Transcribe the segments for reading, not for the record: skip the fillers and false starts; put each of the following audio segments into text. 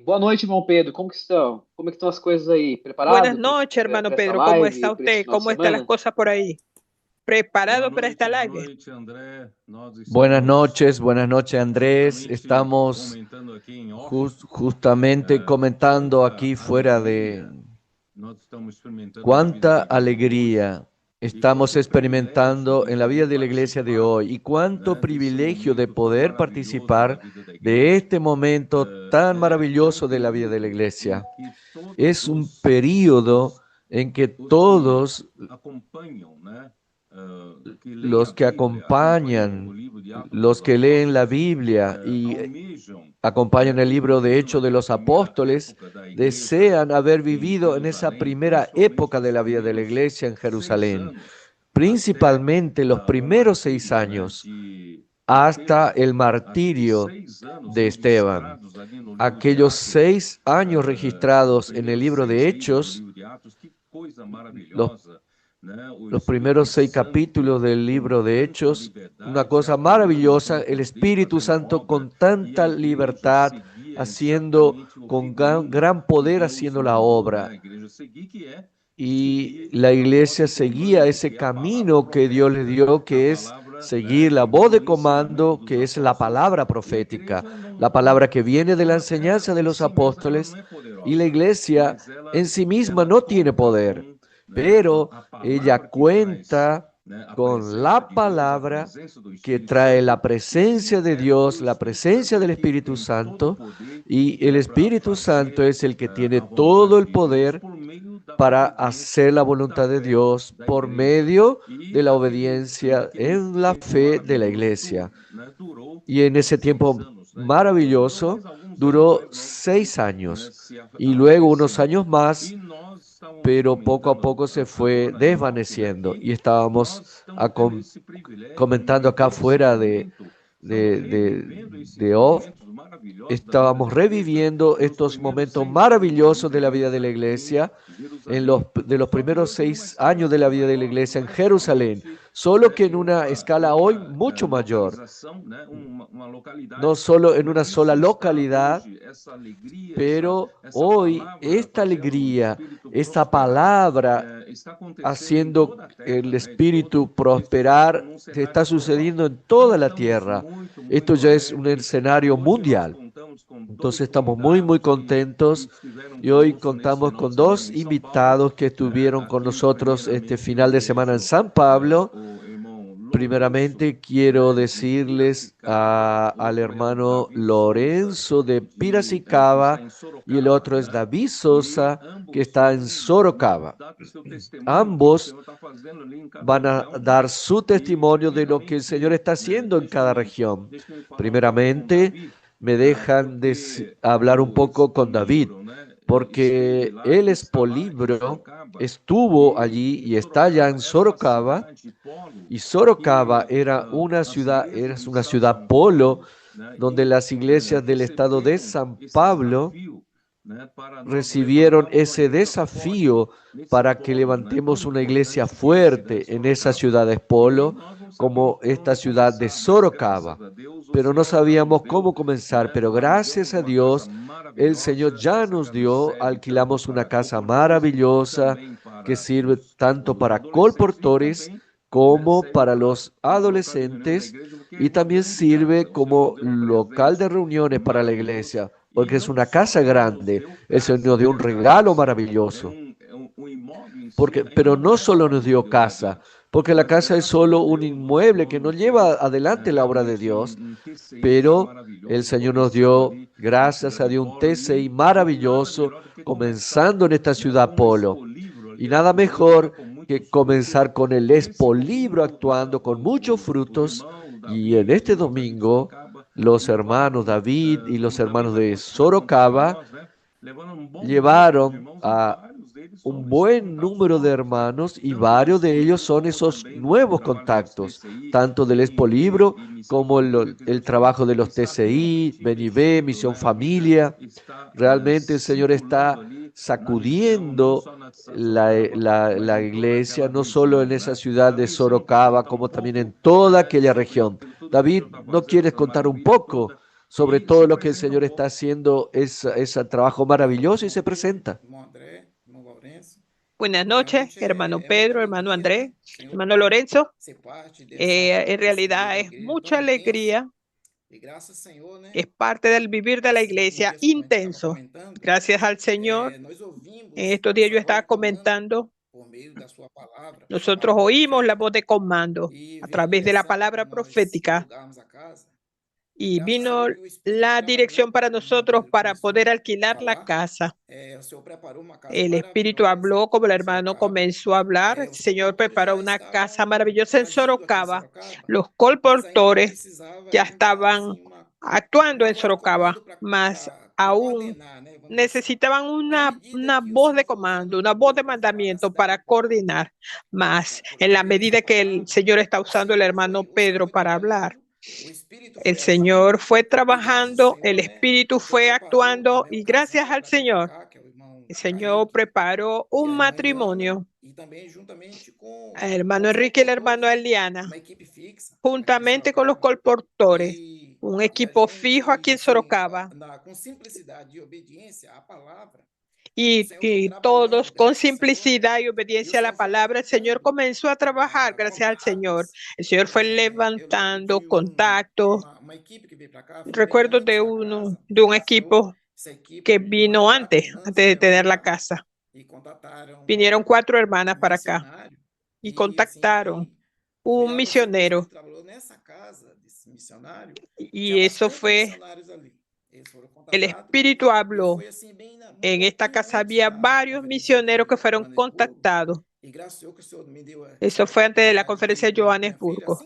Boa noite, irmão Pedro. Como que estão? Como é que estão as coisas aí? Buenas Preparado noches, hermano para essa Pedro. ¿Cómo live, está para esse usted? final de ¿Cómo están las semana? cosas por ahí? ¿Preparado para esta live? André. Nós estamos Buenas noches Andrés. justamente Estamos comentando aqui em off. justamente comentando Quanta aquí fuera de alegria nós estamos experimentando na vida da cuánta igreja hoje alegría e estamos quanto privilégio experimentando en la de vida de la iglesia de participar, hoy y cuánto né, desse privilegio de momento tão poder maravilhoso da participar vida da de igreja. este momento tan É um maravilloso de la vida de la período em iglesia. que todos Es un periodo en que os que todos acompanham, né, que leem a los que Bíblia, acompanham o acompañan, livro de Atos dos los que leen la Apóstolos, Biblia y almejam, acompañan né, el ter libro de vivido Hechos de naquela los primeira Apóstoles, época da igreja desean haber em vivido en esa Jerusalém, primera principalmente época de os la vida de la primeiros iglesia en 6 Jerusalén, anos, até principalmente los o primeros seis martírio, né, años, de hasta Estevão, el aqueles martirio 6 anos de Esteban. registrados ali no livro de Aquellos Atos, 6 años os registrados en el primeiros libro de 6 livros do Hechos, livro de Atos, que coisa los, maravilhosa, né? O los Espírito primeros seis Santo capítulos del com libro de tanta Hechos, una liberdade cosa atuando maravillosa, com el poder, Espíritu fazendo Santo obra, con e a tanta igreja libertad, seguia haciendo exatamente o con redemoinho gran que poder Deus haciendo la mandou, né? obra. A igreja seguir, que é Y seguir la a voz iglesia de seguía comando, ese que é a palavra camino que Dios le profética, dio, a que es palavra, né, seguir la que voz vem de do ensinamento comando, dos que es la apóstolos, palabra e a profética, igreja la não palabra que viene de la ela, enseñanza de em los si mesma ela não apóstoles. é Y la poderosa, iglesia mas en sí misma ela no tiene conta poder, com, né, pero a ella palavra que traz, cuenta né, a con presença la de Deus, a palabra presença do que Espírito trae Santo, la e que presencia de é o Dios, la Espírito presencia Santo del que Espíritu tem todo o Santo. poder, Y el né, para Espíritu Santo fazer es el que tiene a todo vontade el de Deus poder por meio da para obediência hacer la da voluntad de fé Dios da por igreja. medio de E la aquele obediencia en la tempo fe de la maravilhoso iglesia. né, durou Y en ese 6 tiempo anos, né? Durou maravilloso mais alguns anos, duró mas logo foi, seis né, años se y luego unos arrefecendo. años más, E nós estávamos pero poco a comentando poco se fue agora em off, né, desvaneciendo que y estábamos nós estamos tendo esse privilégio de comentando acá viver esse fuera momento, estamos de, de, revivendo esses de off. momentos maravilhosos da vida da Estábamos igreja reviviendo nos estos primeiros momentos 6 anos ali maravillosos da de la vida de igreja la em iglesia Jerusalém. de los Só que primeros hoje numa 6 años escala de la muito vida de la maior, iglesia en mais Jerusalén, somente, solo né, que en em una uma, escala hoy uma mucho mayor, localização, né, uma no localidade, solo en una mas sola isso está localidad, hoje, essa alegria, pero essa hoy palavra esta fazendo o alegría, Espírito esta prosperar, palabra está acontecendo em haciendo toda a terra, el né, de todo, espíritu isso já prosperar, num cenário está global. sucediendo en Então toda la estamos tierra. muito, Esto muito ya es un alegre, e escenario hoje nós mundial. contamos com Entonces dois estamos muy, muy convidados que contentos estiveram y hoy conosco nesse contamos final de con semana dos em São Paulo, invitados que né? estuvieron con Aqui, nosotros este primeiramente, eu final de semana en vejo San Pablo. o irmão Lourenço, Primeramente quiero né, de decirles Piracicaba, al outro é o hermano Davi Souza, Lorenzo de que está Piracicaba em y el Sorocaba, otro es né? David E Sosa que ambos está en vão Sorocaba. dar o seu testemunho que o Ambos Senhor está fazendo ali em cada van a região, né? dar su E testimonio de lo que el Señor primeiramente, está né, haciendo en cada región. deixa-me falar um pouco com Primeramente, Davi, me dejan porque hablar un o poco con David, Expolibro, né, esteve porque lá él e es está lá em políbro, Sorocaba. estuvo allí E y está ya Sorocaba en era uma Sorocaba, cidade polo y Sorocaba que era una as ciudad, igrejas do una estado de ciudad São polo, Paulo, né, donde las iglesias del estado de receberam San esse Pablo desafio, né, para nós recibieron levantarmos uma ese igreja forte desafío nesse para que polo, né, tão levantemos una iglesia importante que é a cidade de fuerte en esas Sorocaba. ciudades E polo, nós não sabíamos como por esta onde ciudad de começar, mas graças Sorocaba. a Deus o Pero no Senhor já nos sabíamos deu, cómo comenzar, né, pero alugamos gracias a uma casa Dios, el Señor maravilhosa, ya essa nos casa dio, serve tanto alquilamos una para casa colportores, maravillosa também que para sirve tanto os para adolescentes e colportores também, né, como serve para para los local de reunião da adolescentes igreja, porque é y uma también grande casa. sirve O Senhor nos como deu um local de presente reuniones para la maravilhoso iglesia, e porque es não una só casa Deus nos grande. deu El Señor nos casa, dio un a casa em regalo si, maravilloso. um imóvel em si Porque, pero ainda no não é solo obra nos de dio Deus casa, ainda, porque la mas casa es graças a solo un Deus o inmueble Senhor que no nos deu lleva adelante la obra de realmente Dios, um TCI já pero el maravilhoso, Señor nos começando dio, ali nesse gracias a grande Dios, un polo TCI e nada maravilloso melhor do que começar, comenzando en esta né, ciudad com o Polo. Expolibro Y ali nada atuando já mejor com que muitos frutos. comenzar con el E nesse Expo Libro domingo, né, actuando con muchos os frutos. irmãos Y en Davi, os este irmãos ali de domingo, Sorocaba los hermanos levaram, David y los como também hermanos já de foi contado para Sorocaba nós, né, levaram um bom número de llevaron irmãos e a vários deles un são buen contatos número de novos, né? hermanos y Tanto do varios de ellos Expolibro son como esos também do nuevos trabalho dos contactos, TCI, tanto del Expo BNB Libro e Missão como Família, que el o Senhor trabajo de los está TCI, realmente BNB, investindo, Misión né? A vida Familia. está Realmente el Señor circulando está ali na região, não sacudiendo só na cidade de Sorocaba, mas la em toda iglesia, aquela no solo en região, esa né? ciudad de Davi, você não quer Sorocaba, contar um como también en pouco toda aquella sobre región. aquilo tudo que o David, Senhor está ¿no fazendo, quieres essa contar un maravilha poco toda? sobre todo lo que el Señor está haciendo, ese trabajo maravilloso y se presenta. Buenas noches, hermano Pedro, hermano Andrés, hermano Lorenzo. En realidad es mucha alegría, es parte del vivir de la iglesia intenso. Gracias al Señor. En estos días yo estaba comentando, nosotros oímos la voz de comando a través de la palabra profética y vino la dirección para nosotros para poder alquilar la casa. El Espíritu habló, como el hermano comenzó a hablar. El Señor preparó una casa maravillosa en Sorocaba. Los colportores ya estaban actuando en Sorocaba, mas aún necesitaban una voz de comando, una voz de mandamiento para coordinar. Más en la medida que el Señor está usando el hermano Pedro para hablar, el Señor fue trabajando, el Espíritu fue actuando y gracias al Señor, el Señor preparó un matrimonio. El hermano Enrique y la hermana Eliana, juntamente con los colportores, un equipo fijo aquí en Sorocaba. Y todos con simplicidad y obediencia a la palabra, el Señor comenzó a trabajar, gracias al Señor. El Señor fue levantando contactos. Recuerdo de un equipo que vino antes de tener la casa. Vinieron 4 hermanas para acá y contactaron un misionero. Y eso fue, el Espíritu habló. En esta casa había varios misioneros que fueron contactados. Eso fue antes de la conferencia de Johannesburgo.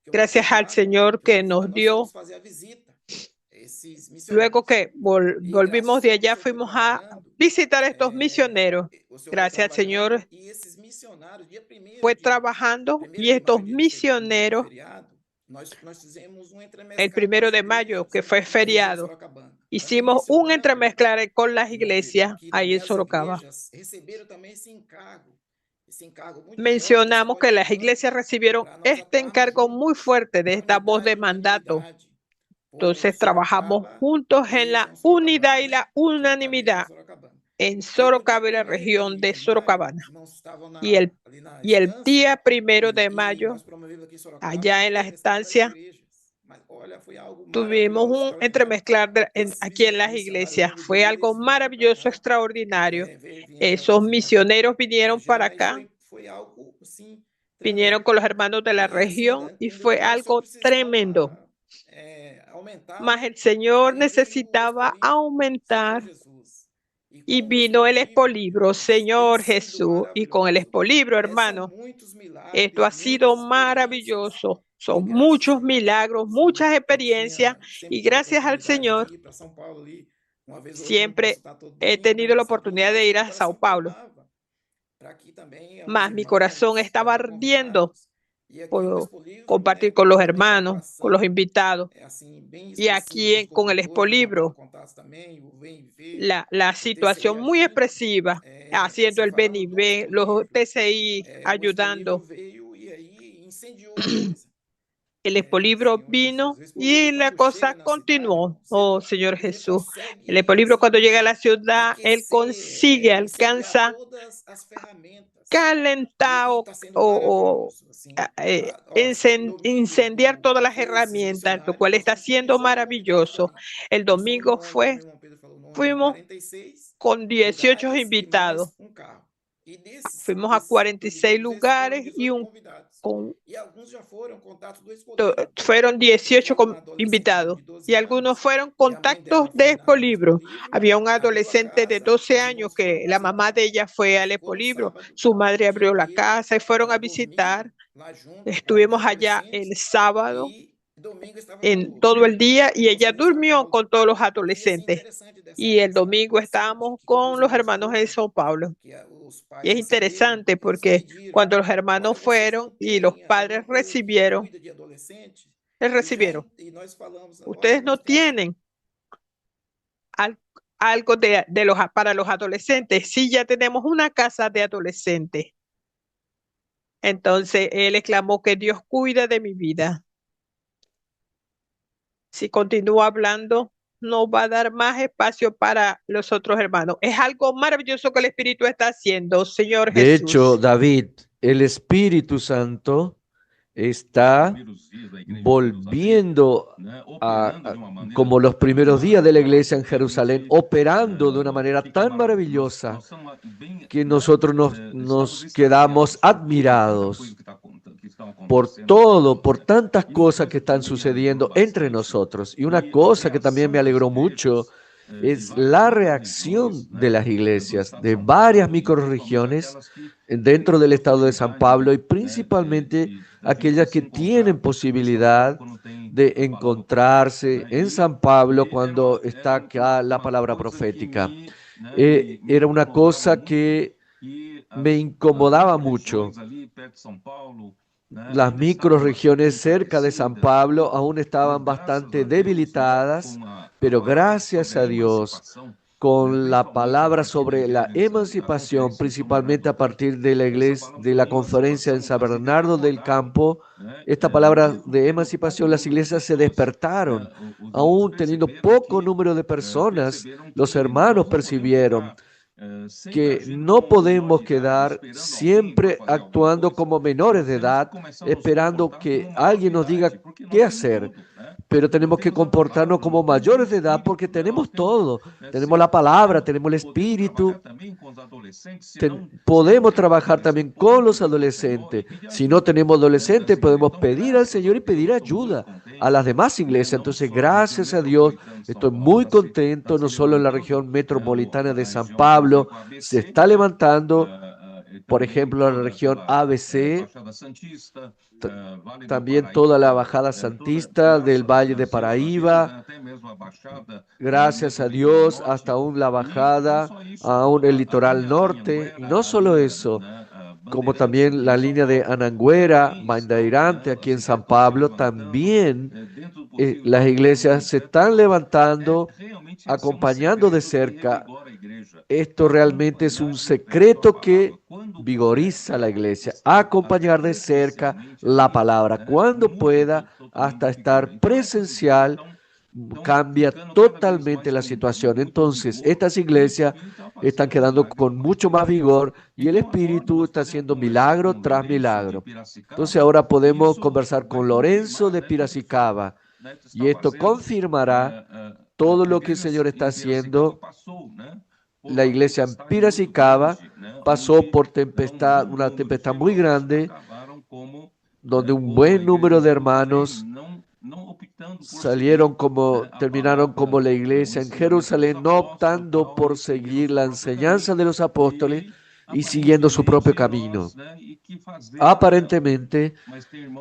Gracias al Señor que nos dio. Luego que volvimos de allá, fuimos a visitar a estos misioneros. Gracias al Señor fue trabajando y estos misioneros, el 1 de mayo, que fue feriado, hicimos un entremezclar con las iglesias ahí en Sorocaba. Mencionamos que las iglesias recibieron este encargo muy fuerte de esta voz de mandato. Entonces trabajamos juntos en la unidad y la unanimidad en Sorocaba y la región de Sorocabana. Y el día 1 de mayo, allá en la estancia, tuvimos un entremezclar aquí en las iglesias. Fue algo maravilloso, extraordinario. Esos misioneros vinieron para acá, vinieron con los hermanos de la región y fue algo tremendo. Mas el Señor necesitaba aumentar y vino el expolibro, Señor Jesús, y con el expolibro, hermano, esto ha sido maravilloso. Son muchos milagros, muchas experiencias y gracias al Señor siempre he tenido la oportunidad de ir a Sao Paulo. Mas mi corazón estaba ardiendo por compartir con los hermanos, con los invitados. Y aquí con el expolibro, la situación muy expresiva, haciendo el ven y ven, los TCI ayudando. El expolibro vino y la cosa continuó. Oh, Señor Jesús. El expolibro cuando llega a la ciudad, él alcanza calentar o incendiar todas las herramientas, lo cual está siendo maravilloso. El domingo fuimos con 18 invitados. Fuimos a 46 lugares y fueron 18 invitados y algunos fueron contactos de expolibro. Había un adolescente de 12 años que la mamá de ella fue al expolibro, su madre abrió la casa y fueron a visitar. Estuvimos allá el sábado en todo el día y ella durmió con todos los adolescentes y el domingo estábamos con los hermanos de São Paulo. Y es interesante porque cuando los hermanos fueron y los padres recibieron, ustedes no tienen algo para los adolescentes. Sí, ya tenemos una casa de adolescentes. Entonces él exclamó que Dios cuida de mi vida. Si continúa hablando, no va a dar más espacio para los otros hermanos. Es algo maravilloso que el Espíritu está haciendo, Señor De hecho, Jesús. David, el Espíritu Santo está volviendo como los primeros días de la iglesia en Jerusalén, operando de una manera tan maravillosa que nosotros nos quedamos admirados por todo, por tantas cosas que están sucediendo entre nosotros. Y una cosa que también me alegró mucho es la reacción de las iglesias de varias microrregiones dentro del estado de San Pablo y principalmente aquellas que tienen posibilidad de encontrarse en San Pablo cuando está acá la palabra profética. Era una cosa que me incomodaba mucho. Las microrregiones cerca de San Pablo aún estaban bastante debilitadas, pero gracias a Dios, con la palabra sobre la emancipación, principalmente a partir de la iglesia, de la conferencia en San Bernardo del Campo, esta palabra de emancipación, las iglesias se despertaron. Aún teniendo poco número de personas, los hermanos percibieron que no podemos quedar siempre actuando como menores de edad, esperando que alguien nos diga qué hacer, pero tenemos que comportarnos como mayores de edad porque tenemos todo. Tenemos la palabra, tenemos el espíritu. Podemos trabajar también con los adolescentes. Si no tenemos adolescentes, podemos pedir al Señor y pedir ayuda a las demás iglesias. Entonces, gracias a Dios, estoy muy contento, no solo en la región metropolitana de San Pablo, se está levantando, por ejemplo, la región ABC, también toda la bajada santista del Valle de Paraíba, gracias a Dios, hasta aún la bajada, aún el litoral norte, y no solo eso, como también la línea de Ananguera, Bandeirante, aquí en San Pablo, también las iglesias se están levantando, acompañando de cerca. Esto realmente es un secreto que vigoriza la iglesia, acompañar de cerca la palabra cuando pueda, hasta estar presencial, cambia totalmente la situación. Entonces, estas iglesias están quedando con mucho más vigor y el Espíritu está haciendo milagro tras milagro. Entonces, ahora podemos conversar con Lorenzo de Piracicaba y esto confirmará todo lo que el Señor está haciendo. La iglesia en Piracicaba pasó por tempestad, una tempestad muy grande, donde un buen número de hermanos terminaron como la iglesia en Jerusalén, no optando por seguir la enseñanza de los apóstoles y siguiendo su propio camino. Aparentemente,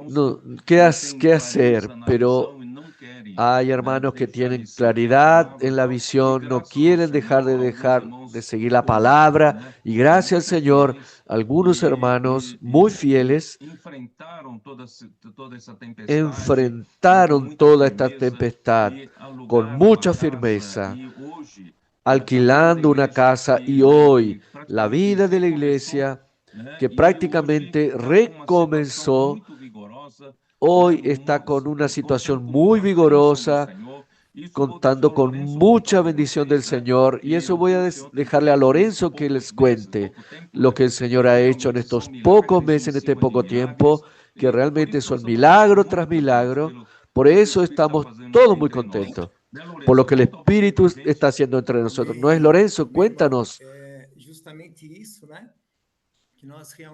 no, ¿qué hacer? Pero hay hermanos que tienen claridad en la visión, no quieren dejar de seguir la palabra y gracias al Señor, algunos hermanos muy fieles enfrentaron toda esta tempestad con mucha firmeza, alquilando una casa y hoy la vida de la iglesia que prácticamente recomenzó, hoy está con una situación muy vigorosa, contando con mucha bendición del Señor. Y eso voy a dejarle a Lorenzo que les cuente lo que el Señor ha hecho en estos pocos meses, en este poco tiempo, que realmente son milagro tras milagro. Por eso estamos todos muy contentos, por lo que el Espíritu está haciendo entre nosotros. ¿No es, Lorenzo? Cuéntanos.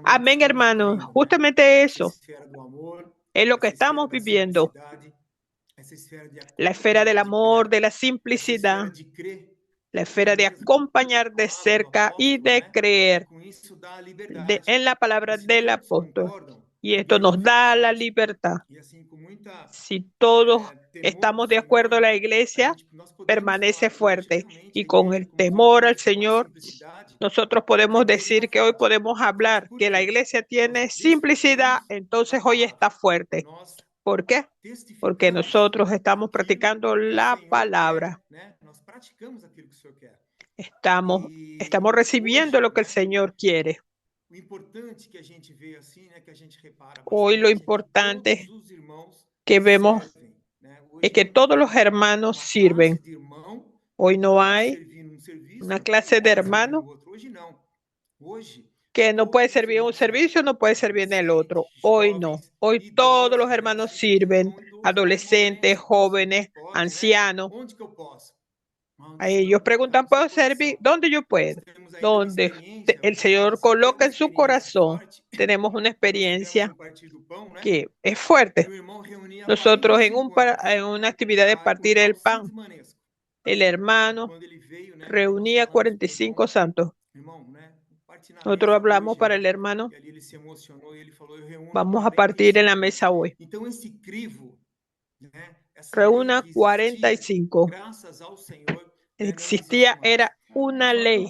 Amén, hermanos. Justamente eso es lo que estamos viviendo. La esfera del amor, de la simplicidad, la esfera de acompañar de cerca y de creer en la palabra del apóstol. Y esto nos da la libertad. Si todos estamos de acuerdo, la iglesia permanece fuerte y con el temor al Señor, nosotros podemos decir que hoy podemos hablar que la iglesia tiene simplicidad, entonces hoy está fuerte. ¿Por qué? Porque nosotros estamos practicando la palabra. Estamos recibiendo lo que el Señor quiere. Hoy lo importante que vemos es que todos los hermanos sirven. Hoy no hay una clase de hermano que no puede servir en un servicio, no puede servir en el otro. Hoy no. Hoy todos los hermanos sirven, adolescentes, jóvenes, ancianos. Ellos preguntan, ¿puedo servir? ¿Dónde yo puedo? Donde el Señor coloca en su corazón. Tenemos una experiencia que es fuerte. Nosotros en una actividad de partir el pan, el hermano reunía 45 santos. Nosotros hablamos para el hermano, vamos a partir en la mesa hoy. Reúna 45. Existía, era una ley.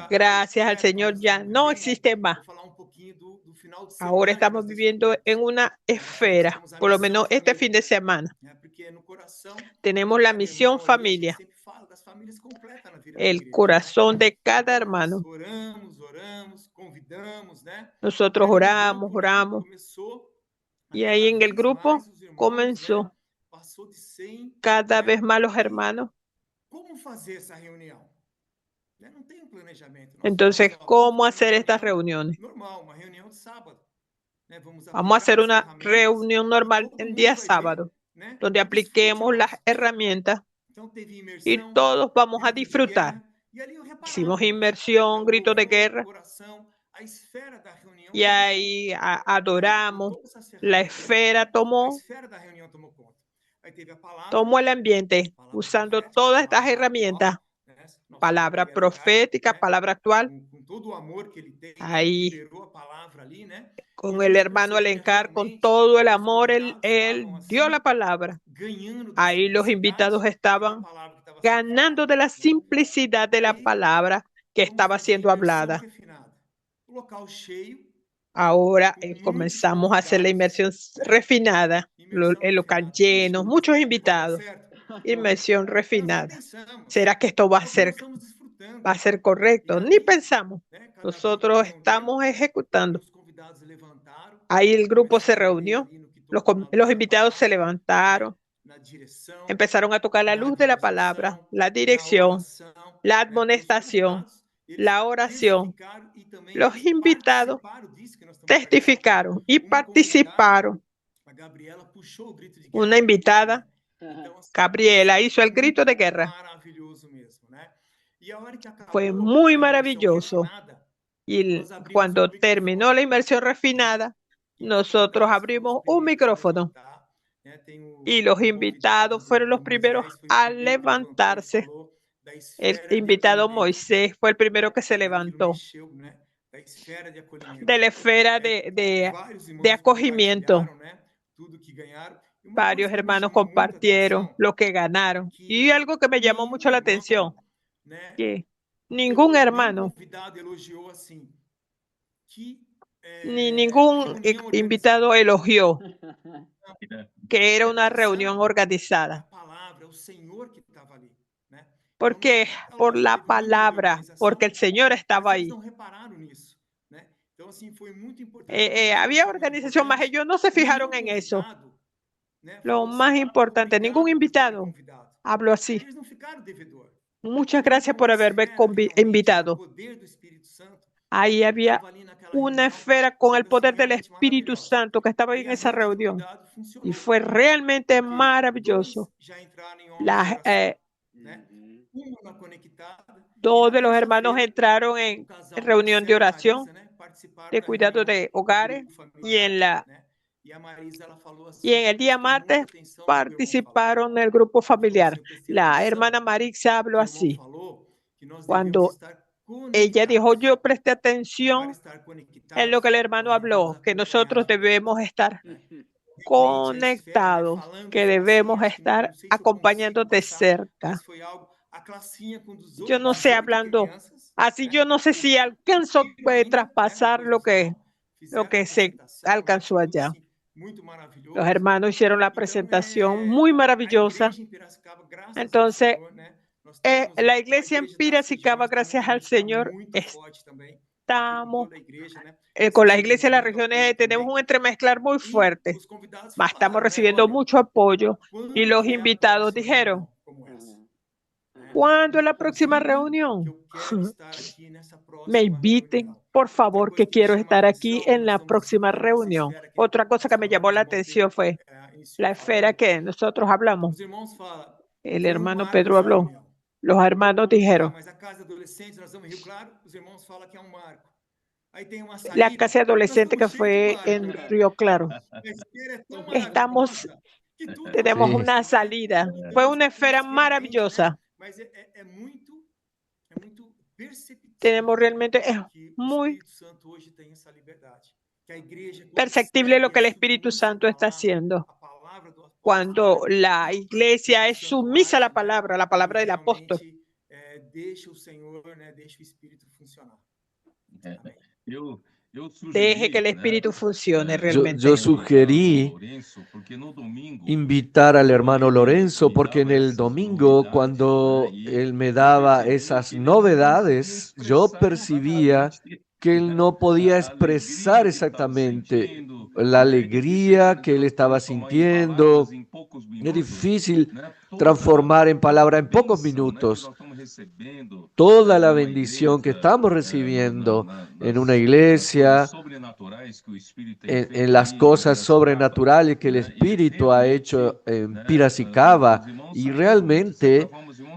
Gracias al Señor ya no existe más. Ahora estamos viviendo en una esfera, por lo menos este fin de semana. Tenemos la misión familia, el corazón de cada hermano. Nosotros oramos. Y ahí en el grupo comenzó cada vez más los hermanos. Entonces, ¿cómo hacer estas reuniones? Vamos a hacer una reunión normal el día sábado, donde apliquemos las herramientas y todos vamos a disfrutar. Hicimos inmersión, grito de guerra, y ahí adoramos. La esfera tomó el ambiente usando todas estas herramientas. Palabra profética, palabra actual. Ahí, con el hermano Alencar, con todo el amor, él dio la palabra. Ahí los invitados estaban ganando de la simplicidad de la palabra que estaba siendo hablada. Ahora comenzamos a hacer la inmersión refinada, el local lleno, muchos invitados. Inmersión refinada. ¿Será que esto va a ser correcto? Ni pensamos. Nosotros estamos ejecutando. Ahí el grupo se reunió. Los invitados se levantaron. Empezaron a tocar la luz de la palabra, la dirección, la admonestación, la oración. Los invitados testificaron y participaron. Una invitada, Gabriela, hizo el grito de guerra. Fue muy maravilloso. Y cuando terminó la inmersión refinada, nosotros abrimos un micrófono. Y los invitados fueron los primeros a levantarse. El invitado Moisés fue el primero que se levantó de la esfera de acogimiento. Varios hermanos compartieron lo que ganaron. Y algo que me llamó mucho la atención, que ningún hermano, ni ningún invitado elogió que era una reunión organizada. Porque por la palabra, porque el Señor estaba ahí. Había organización, más ellos no se fijaron en eso. Lo más importante, ningún invitado habló así. Muchas gracias por haberme invitado. Ahí había una esfera con el poder del Espíritu Santo que estaba en esa reunión. Y fue realmente maravilloso. Dos de los hermanos entraron en reunión de oración, de cuidado de hogares, y en el día martes participaron en el grupo familiar. La hermana Marixa habló así. Cuando ella dijo, yo presté atención en lo que el hermano habló, que nosotros debemos estar conectados, que debemos estar acompañando de cerca. Yo no sé, hablando así, yo no sé si alcanzó a traspasar lo que se alcanzó allá. Los hermanos hicieron la presentación muy maravillosa. Entonces, la iglesia en Piracicaba, gracias al Señor, estamos con las iglesias de las regiones, tenemos un entremezclar muy fuerte, mas estamos recibiendo mucho apoyo y los invitados dijeron, ¿cuándo es la próxima reunión? Me inviten, por favor, que quiero estar aquí en la próxima reunión. Otra cosa que me llamó la atención fue la esfera que nosotros hablamos. El hermano Pedro habló. Los hermanos dijeron, la casa adolescente que fue en Río Claro. Tenemos Sí. una salida. Fue una esfera maravillosa. Tenemos realmente, es muy perceptible lo que el Espíritu Santo está haciendo. Cuando la iglesia es sumisa a la palabra del apóstol. Deje que el Espíritu funcione realmente. Yo sugerí invitar al hermano Lorenzo porque en el domingo, cuando él me daba esas novedades, yo percibía que él no podía expresar exactamente la alegría que él estaba sintiendo. Es difícil transformar en palabra en pocos minutos toda la bendición que estamos recibiendo en una iglesia, en las cosas sobrenaturales que el Espíritu ha hecho en Piracicaba. Y realmente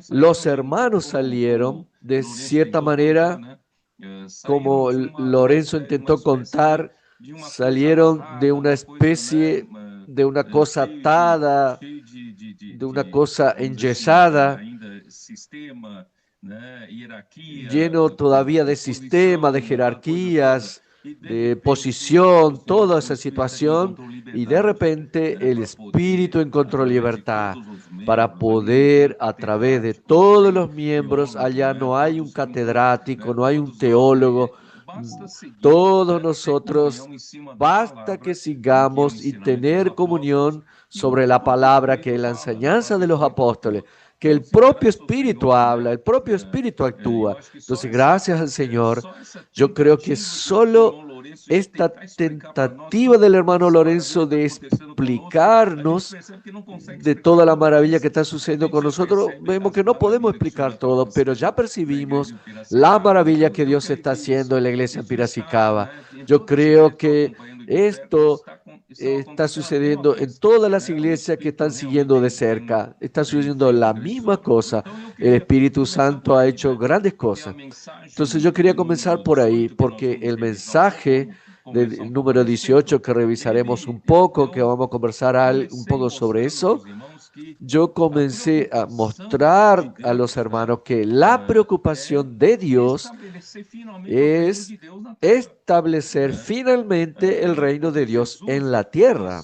los hermanos salieron de cierta manera, como Lorenzo intentó contar, salieron de una especie de una cosa atada, de una cosa enyesada, lleno todavía de sistema, de jerarquías, de posición, toda esa situación, y de repente el Espíritu encontró libertad para poder, a través de todos los miembros, allá no hay un catedrático, no hay un teólogo, todos nosotros, basta que sigamos y tener comunión sobre la palabra, que es la enseñanza de los apóstoles, que el propio Espíritu habla, el propio Espíritu actúa. Entonces, gracias al Señor, yo creo que solo esta tentativa del hermano Lorenzo de explicarnos de toda la maravilla que está sucediendo con nosotros, vemos que no podemos explicar todo, pero ya percibimos la maravilla que Dios está haciendo en la iglesia en Piracicaba. Yo creo que esto está sucediendo en todas las iglesias que están siguiendo de cerca. Está sucediendo la misma cosa. El Espíritu Santo ha hecho grandes cosas. Entonces yo quería comenzar por ahí, porque el mensaje del número 18, que revisaremos un poco, que vamos a conversar un poco sobre eso, yo comencé a mostrar a los hermanos que la preocupación de Dios es establecer finalmente el reino de Dios en la tierra.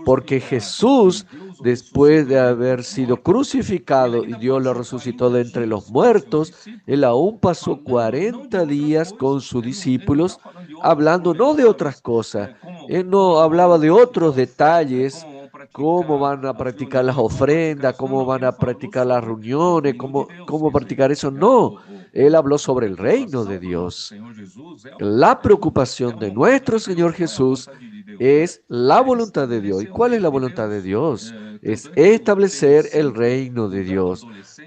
Porque Jesús, después de haber sido crucificado y Dios lo resucitó de entre los muertos, él aún pasó 40 días con sus discípulos, hablando no de otras cosas. Él no hablaba de otros detalles, cómo van a practicar las ofrendas, cómo van a practicar las reuniones, cómo practicar eso. No, él habló sobre el reino de Dios. La preocupación de nuestro Señor Jesús es la voluntad de Dios. ¿Y cuál es la voluntad de Dios? Es establecer el reino de Dios.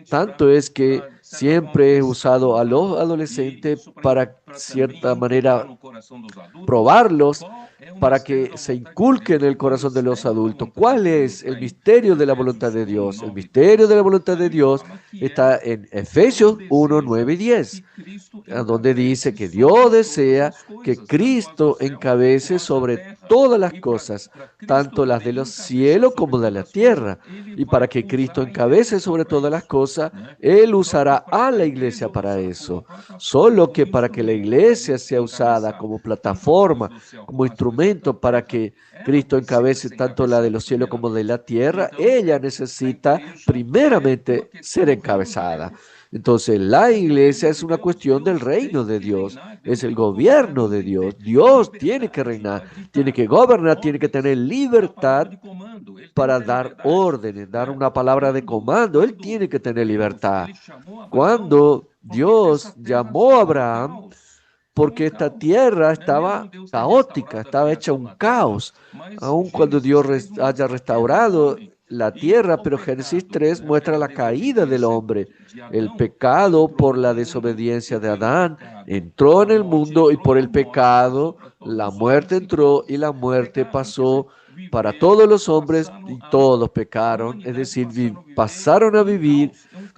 Tanto es que siempre he usado a los adolescentes para, cierta manera, probarlos, para que se inculque en el corazón de los adultos. ¿Cuál es el misterio de la voluntad de Dios? El misterio de la voluntad de Dios está en Efesios 1, 9 y 10, donde dice que Dios desea que Cristo encabece sobre todas las cosas, tanto las de los cielos como de la tierra. Y para que Cristo encabece sobre todas las cosas, Él usará a la iglesia para eso. Solo que para que la iglesia sea usada como plataforma, como instrumento para que Cristo encabece tanto la de los cielos como de la tierra, ella necesita primeramente ser encabezada. Entonces, la iglesia es una cuestión del reino de Dios, es el gobierno de Dios. Dios tiene que reinar, tiene que gobernar, tiene que tener libertad para dar órdenes, dar una palabra de comando. Él tiene que tener libertad. Cuando Dios llamó a Abraham, porque esta tierra estaba caótica, estaba hecha un caos, aun cuando Dios haya restaurado la tierra, pero Génesis 3 muestra la caída del hombre. El pecado por la desobediencia de Adán entró en el mundo y por el pecado la muerte entró y la muerte pasó para todos los hombres y todos pecaron, es decir, pasaron a vivir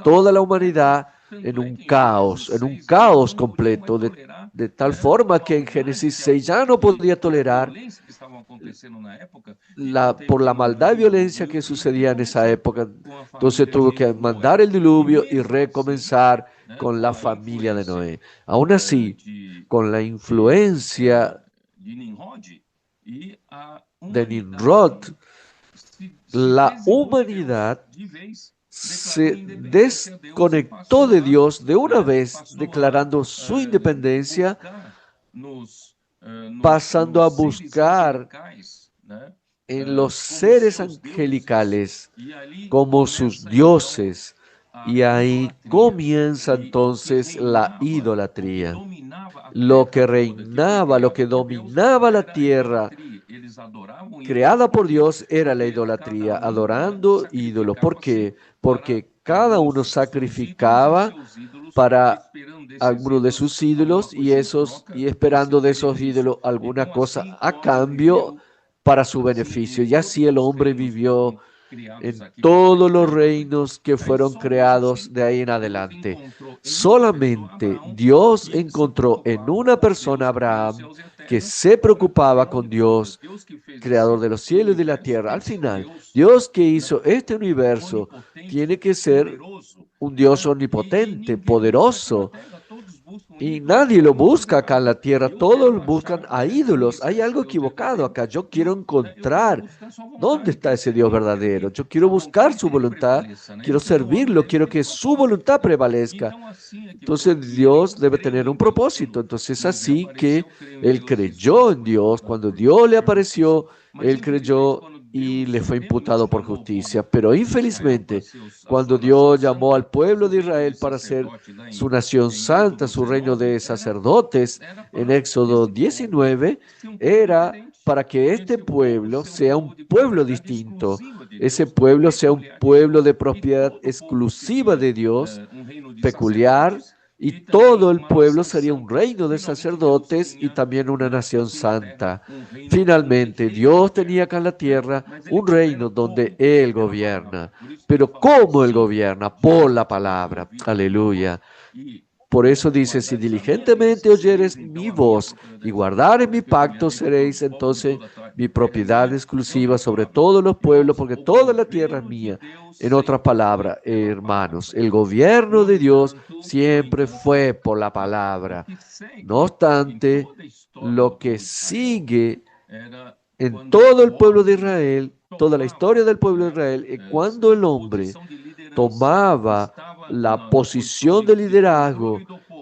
toda la humanidad en un caos completo, de tal forma que en Génesis 6 ya no podía tolerar por la maldad y violencia que sucedía en esa época. Entonces tuvo que mandar el diluvio y recomenzar con la familia de Noé. Aún así, con la influencia de Nimrod, la humanidad se desconectó de Dios de una vez, declarando su independencia, pasando a buscar en los seres angelicales como sus dioses. Y ahí comienza entonces la idolatría. Lo que reinaba, lo que dominaba la tierra creada por Dios era la idolatría, adorando ídolos. ¿Por qué? Porque cada uno sacrificaba para alguno de sus ídolos y esperando de esos ídolos alguna cosa a cambio para su beneficio. Y así el hombre vivió en todos los reinos que fueron creados de ahí en adelante. Solamente Dios encontró en una persona, Abraham, que se preocupaba con Dios, creador de los cielos y de la tierra. Al final, Dios que hizo este universo tiene que ser un Dios omnipotente, poderoso. Y nadie lo busca acá en la tierra, todos buscan a ídolos. Hay algo equivocado acá. Yo quiero encontrar dónde está ese Dios verdadero. Yo quiero buscar su voluntad, quiero servirlo, quiero que su voluntad prevalezca. Entonces Dios debe tener un propósito. Entonces es así que él creyó en Dios. Cuando Dios le apareció, él creyó y le fue imputado por justicia. Pero infelizmente, cuando Dios llamó al pueblo de Israel para ser su nación santa, su reino de sacerdotes, en Éxodo 19, era para que este pueblo sea un pueblo distinto, ese pueblo sea un pueblo de propiedad exclusiva de Dios, peculiar, y todo el pueblo sería un reino de sacerdotes y también una nación santa. Finalmente, Dios tenía acá en la tierra un reino donde Él gobierna. Pero ¿cómo Él gobierna? Por la palabra. Aleluya. Por eso dice, si diligentemente oyeres mi voz y guardares mi pacto, seréis entonces mi propiedad exclusiva sobre todos los pueblos, porque toda la tierra es mía. En otras palabras, hermanos, el gobierno de Dios siempre fue por la palabra. No obstante, lo que sigue en todo el pueblo de Israel, toda la historia del pueblo de Israel, es cuando el hombre tomaba la posición de liderazgo,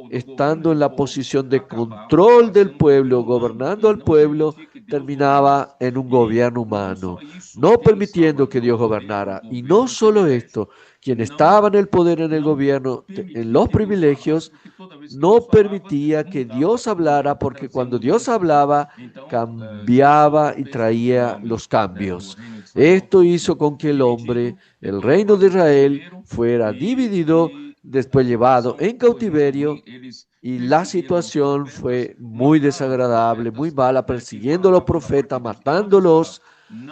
estando en la posición de control del pueblo, gobernando al pueblo, terminaba en un gobierno humano, no permitiendo que Dios gobernara. Y no solo esto, quien estaba en el poder, en el gobierno, en los privilegios, no permitía que Dios hablara, porque cuando Dios hablaba, cambiaba y traía los cambios. Esto hizo con que el hombre, el reino de Israel, fuera dividido, después llevado en cautiverio, y la situación fue muy desagradable, muy mala, persiguiendo a los profetas, matándolos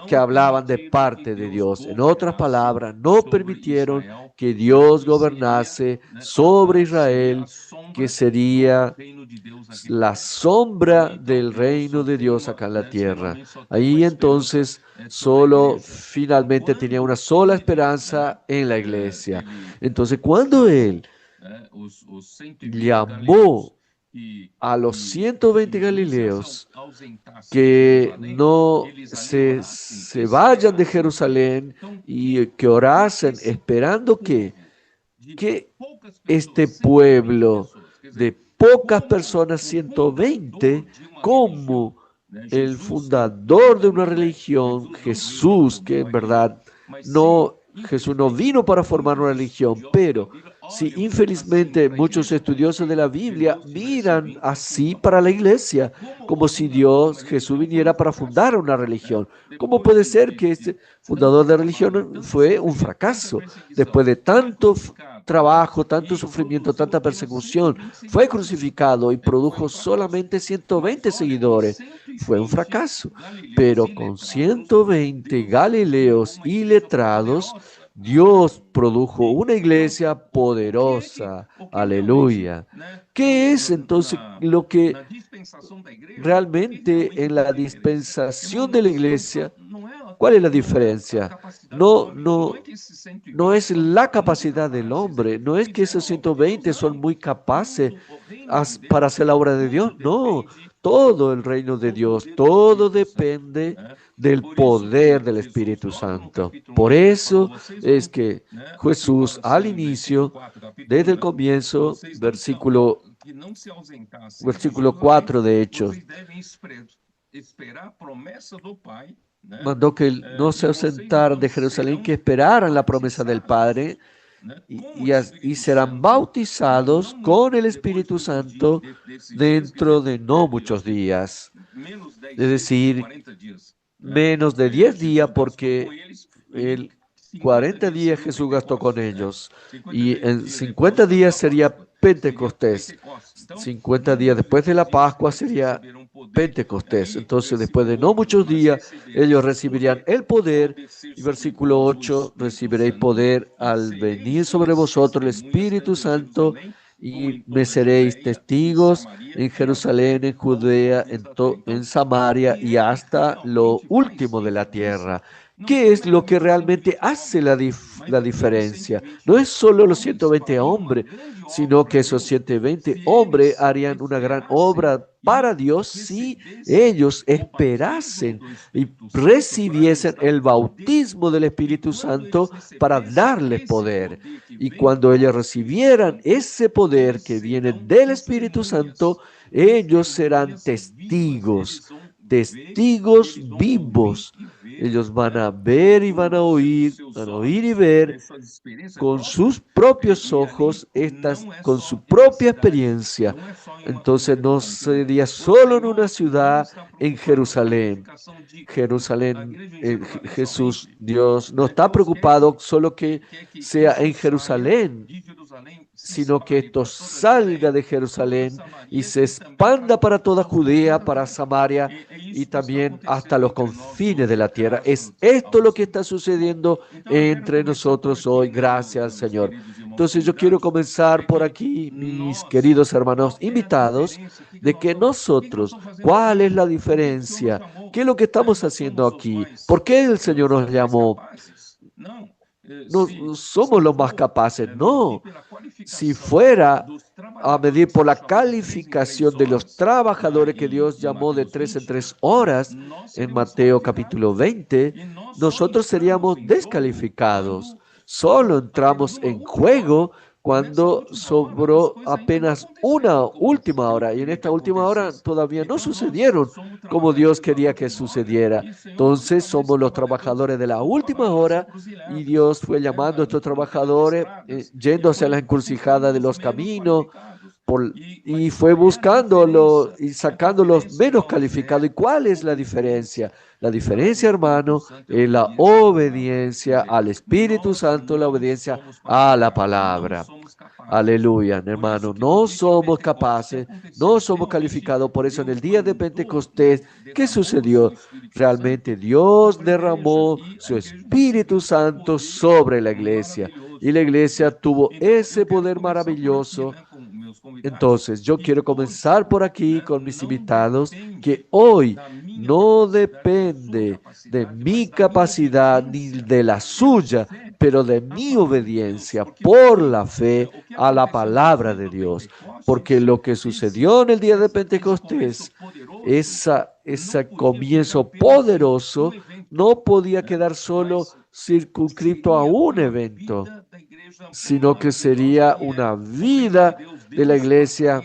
que hablaban de parte de Dios. En otras palabras, no permitieron que Dios gobernase sobre Israel, que sería la sombra del reino de Dios acá en la tierra. Ahí entonces solo finalmente tenía una sola esperanza en la iglesia. Entonces cuando Él llamó a los 120 galileos que no se vayan de Jerusalén y que orasen esperando que este pueblo de pocas personas, 120, como el fundador de una religión, Jesús, que en verdad Jesús no vino para formar una religión, pero Sí, infelizmente muchos estudiosos de la Biblia miran así para la iglesia, como si Jesús viniera para fundar una religión. ¿Cómo puede ser que este fundador de religión fue un fracaso? Después de tanto trabajo, tanto sufrimiento, tanta persecución, fue crucificado y produjo solamente 120 seguidores. Fue un fracaso, pero con 120 galileos y letrados, Dios produjo una iglesia poderosa. Aleluya. ¿Qué es entonces lo que realmente en la dispensación de la iglesia? ¿Cuál es la diferencia? No es la capacidad del hombre, no es que esos 120 son muy capaces para hacer la obra de Dios, no. Todo el reino de Dios, todo depende del poder del Espíritu Santo. Por eso es que Jesús al inicio, desde el comienzo, versículo 4 de Hechos, mandó que no se ausentaran de Jerusalén, que esperaran la promesa del Padre y serán bautizados con el Espíritu Santo dentro de no muchos días. Es decir, menos de 10 días, porque el 40 días Jesús gastó con ellos y en 50 días sería Pentecostés. 50 días después de la Pascua sería Pentecostés. Entonces, después de no muchos días, ellos recibirían el poder. Y versículo 8, recibiréis poder al venir sobre vosotros el Espíritu Santo y me seréis testigos en Jerusalén, en Judea, en Samaria y hasta lo último de la tierra. ¿Qué es lo que realmente hace la diferencia? No es solo los 120 hombres, sino que esos 120 hombres harían una gran obra para Dios si ellos esperasen y recibiesen el bautismo del Espíritu Santo para darles poder. Y cuando ellos recibieran ese poder que viene del Espíritu Santo, ellos serán testigos vivos. Ellos van a ver y van a oír y ver con sus propios ojos, con su propia experiencia. Entonces no sería solo en una ciudad, en Jerusalén. Jesús, Dios, no está preocupado solo que sea en Jerusalén, sino que esto salga de Jerusalén y se expanda para toda Judea, para Samaria y también hasta los confines de la tierra. Es esto lo que está sucediendo entre nosotros hoy, gracias al Señor. Entonces yo quiero comenzar por aquí, mis queridos hermanos invitados, de que nosotros, ¿cuál es la diferencia? ¿Qué es lo que estamos haciendo aquí? ¿Por qué el Señor nos llamó? No somos los más capaces, no. Si fuera a medir por la calificación de los trabajadores que Dios llamó de 3 en 3 horas en Mateo capítulo 20, nosotros seríamos descalificados. Solo entramos en juego cuando sobró apenas una última hora, y en esta última hora todavía no sucedieron como Dios quería que sucediera. Entonces somos los trabajadores de la última hora y Dios fue llamando a estos trabajadores, yendo hacia la encrucijada de los caminos, y fue buscándolo y sacando los menos calificados. ¿Y cuál es la diferencia? La diferencia, hermano, es la obediencia al Espíritu Santo, la obediencia a la palabra. Aleluya, hermano. No somos capaces, no somos calificados. Por eso en el día de Pentecostés, ¿qué sucedió? Realmente Dios derramó su Espíritu Santo sobre la iglesia y la iglesia tuvo ese poder maravilloso. Entonces, yo quiero comenzar por aquí con mis invitados, que hoy no depende de mi capacidad ni de la suya, pero de mi obediencia por la fe a la palabra de Dios. Porque lo que sucedió en el día de Pentecostés, ese comienzo poderoso, no podía quedar solo circunscrito a un evento, sino que sería una vida de la iglesia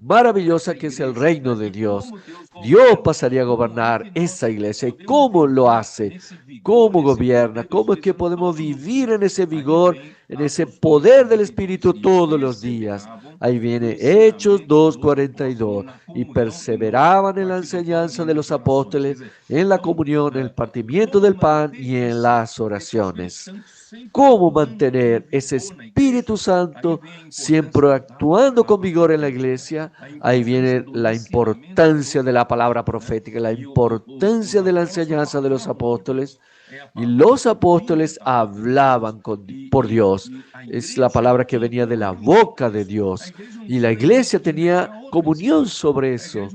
maravillosa que es el reino de Dios. Dios pasaría a gobernar esa iglesia. ¿Y cómo lo hace? ¿Cómo gobierna? ¿Cómo es que podemos vivir en ese vigor, en ese poder del Espíritu todos los días? Ahí viene Hechos 2:42. Y perseveraban en la enseñanza de los apóstoles, en la comunión, en el partimiento del pan y en las oraciones. ¿Cómo mantener ese Espíritu Santo siempre actuando con vigor en la iglesia? Ahí viene la importancia de la palabra profética, la importancia de la enseñanza de los apóstoles. Y los apóstoles hablaban por Dios. Es la palabra que venía de la boca de Dios. Y la iglesia tenía comunión sobre eso.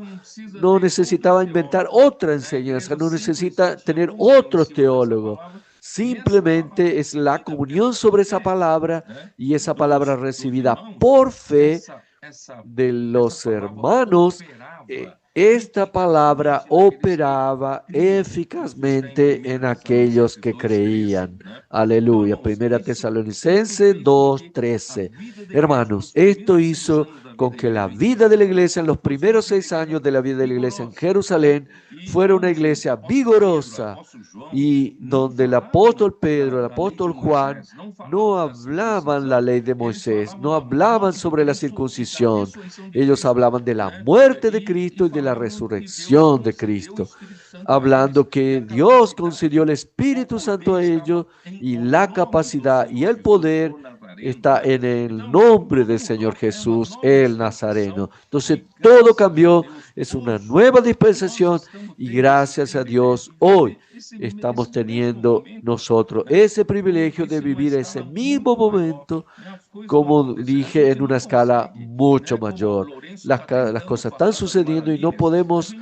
No necesitaba inventar otra enseñanza, no necesita tener otro teólogo. Simplemente es la comunión sobre esa palabra y esa palabra recibida por fe de los hermanos. Esta palabra operaba eficazmente en aquellos que creían. Aleluya. Primera Tesalonicenses 2:13. Hermanos, esto hizo con que la vida de la iglesia en los primeros 6 años de la vida de la iglesia en Jerusalén fuera una iglesia vigorosa y donde el apóstol Pedro, el apóstol Juan no hablaban la ley de Moisés, no hablaban sobre la circuncisión. Ellos hablaban de la muerte de Cristo y de la resurrección de Cristo, hablando que Dios concedió el Espíritu Santo a ellos y la capacidad y el poder está en el nombre del Señor Jesús, el Nazareno. Entonces todo cambió, es una nueva dispensación y gracias a Dios hoy estamos teniendo nosotros ese privilegio de vivir ese mismo momento, como dije, en una escala mucho mayor. Las cosas están sucediendo y no podemos,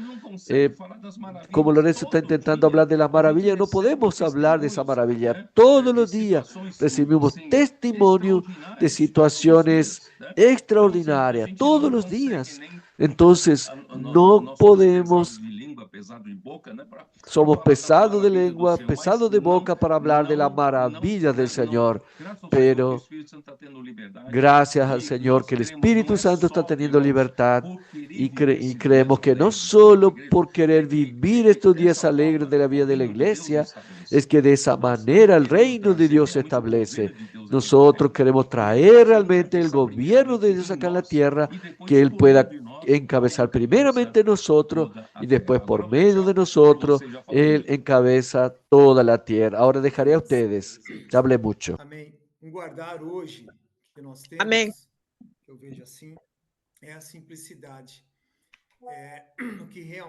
como Lorenzo está intentando hablar de las maravillas, no podemos hablar de esa maravilla. Todos los días recibimos testimonio de situaciones extraordinarias, todos los días. Entonces, no podemos, somos pesados de lengua, pesados de boca para hablar de la maravilla del Señor, pero gracias al Señor que el Espíritu Santo está teniendo libertad y creemos que no solo por querer vivir estos días alegres de la vida de la iglesia, es que de esa manera el reino de Dios se establece. Nosotros queremos traer realmente el gobierno de Dios acá en la tierra, que Él pueda encabezar primeramente nosotros y después por medio de nosotros Él encabeza toda la tierra. Ahora dejaré a ustedes, ya hablé mucho. Amén.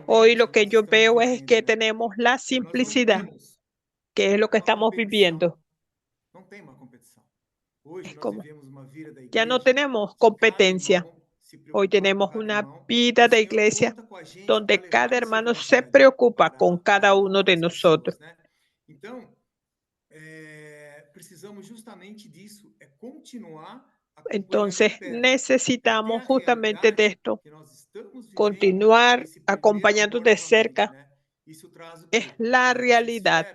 Hoy lo que yo veo es que tenemos la simplicidad, que es lo que estamos viviendo. Es como, ya no tenemos competencia. Hoy tenemos una vida de iglesia donde cada hermano se preocupa con cada uno de nosotros. Entonces necesitamos justamente de esto, continuar acompañando de cerca. Es la realidad.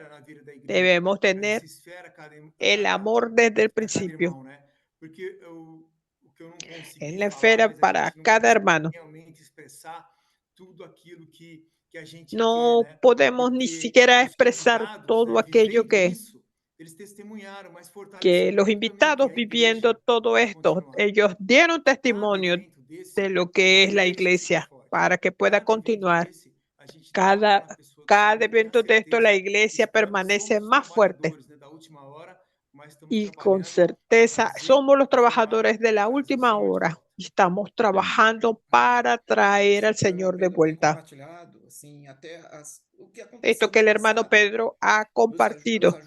Debemos tener el amor desde el principio. Es la esfera para cada hermano. No podemos ni siquiera expresar todo aquello que los invitados viviendo todo esto, ellos dieron testimonio de lo que es la iglesia para que pueda continuar. Cada evento de esto, la iglesia permanece más fuerte. Y con certeza somos los trabajadores de la última hora. Estamos trabajando para traer al Señor de vuelta. Esto que el hermano Pedro ha compartido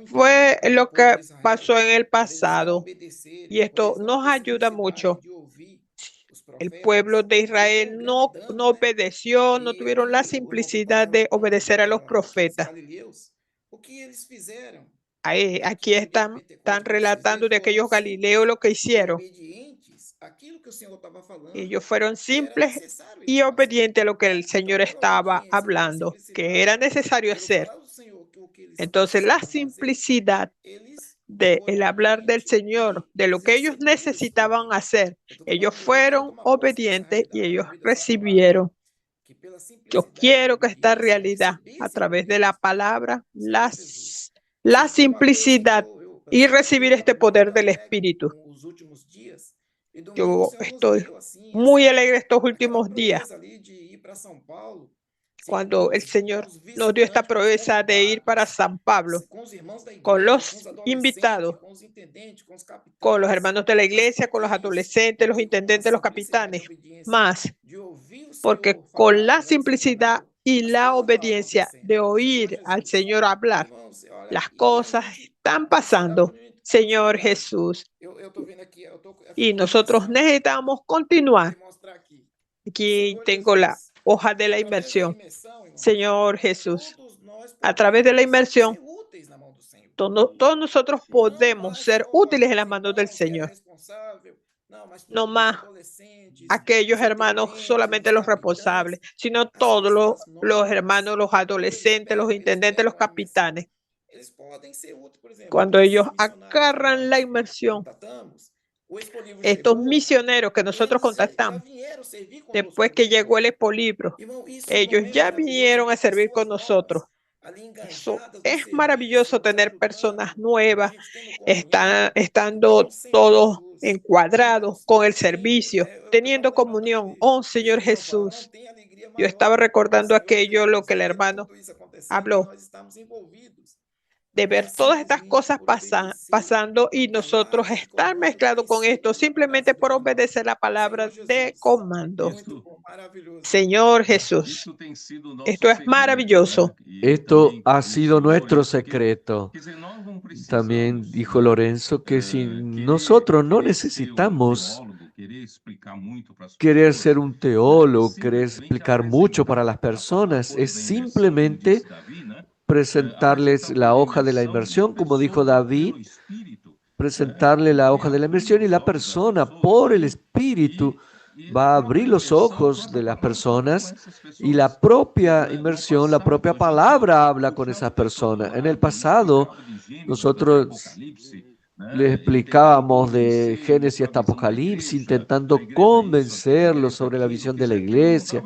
fue lo que pasó en el pasado y esto nos ayuda mucho. El pueblo de Israel no obedeció, no tuvieron la simplicidad de obedecer a los profetas. Aquí están relatando de aquellos galileos lo que hicieron. Ellos fueron simples y obedientes a lo que el Señor estaba hablando, que era necesario hacer. Entonces, la simplicidad de el hablar del Señor, de lo que ellos necesitaban hacer, ellos fueron obedientes y ellos recibieron. Yo quiero que esta realidad, a través de la palabra, la simplicidad y recibir este poder del Espíritu. Yo estoy muy alegre estos últimos días, cuando el Señor nos dio esta proeza de ir para San Pablo con los invitados, con los hermanos de la iglesia, con los adolescentes, los intendentes, los capitanes, más, porque con la simplicidad y la obediencia de oír al Señor hablar, las cosas están pasando, Señor Jesús. Y nosotros necesitamos continuar. Aquí tengo la hoja de la inmersión. Señor Jesús, a través de la inmersión, todos nosotros podemos ser útiles en las manos del Señor. No más aquellos hermanos, solamente los responsables, sino todos los hermanos, los adolescentes, los intendentes, los capitanes. Cuando ellos agarran la inmersión, estos misioneros que nosotros contactamos, después que llegó el Expolibro, ellos ya vinieron a servir con nosotros. Eso es maravilloso, tener personas nuevas, estando todos encuadrados con el servicio, teniendo comunión. Oh, Señor Jesús, yo estaba recordando aquello, lo que el hermano habló, de ver todas estas cosas pasando y nosotros estar mezclados con esto simplemente por obedecer la palabra de comando. Señor Jesús, esto es maravilloso. Esto ha sido nuestro secreto. También dijo Lorenzo que si nosotros no necesitamos querer ser un teólogo, querer explicar mucho para las personas, es simplemente presentarles la hoja de la inmersión, como dijo David, presentarle la hoja de la inmersión y la persona por el Espíritu va a abrir los ojos de las personas y la propia inmersión, la propia palabra habla con esas personas. En el pasado, nosotros les explicábamos de Génesis hasta Apocalipsis, intentando convencerlos sobre la visión de la iglesia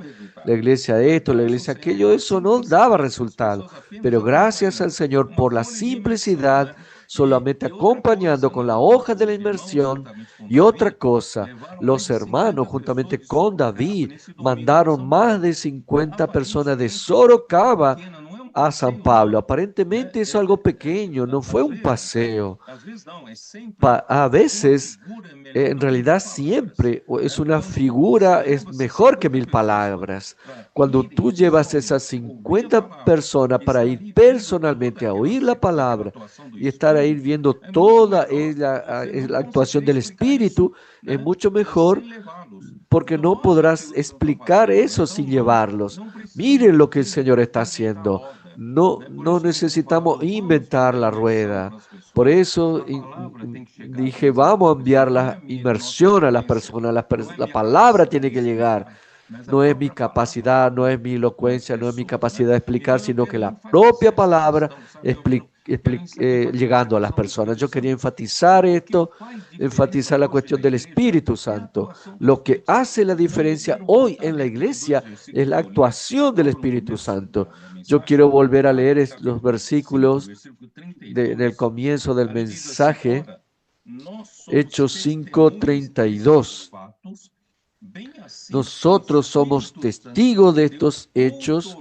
esto, la iglesia aquello. Eso no daba resultado. Pero gracias al Señor por la simplicidad, solamente acompañando con la hoja de la inmersión. Y otra cosa, los hermanos, juntamente con David, mandaron más de 50 personas de Sorocaba a San Pablo. Aparentemente es algo pequeño, no fue un paseo. A veces, en realidad siempre es una figura, es mejor que 1000 palabras. Cuando tú llevas esas 50 personas para ir personalmente a oír la palabra y estar ahí viendo toda la actuación del Espíritu, es mucho mejor, porque no podrás explicar eso sin llevarlos. Miren lo que el Señor está haciendo. No necesitamos inventar la rueda. Por eso dije, vamos a enviar la inmersión a las personas. La palabra tiene que llegar. No es mi capacidad, no es mi elocuencia, no es mi capacidad de explicar, sino que la propia palabra llegando a las personas. Yo quería enfatizar esto, enfatizar la cuestión del Espíritu Santo. Lo que hace la diferencia hoy en la iglesia es la actuación del Espíritu Santo. Yo quiero volver a leer los versículos del comienzo del mensaje, Hechos 5:32. Nosotros somos testigos de estos hechos,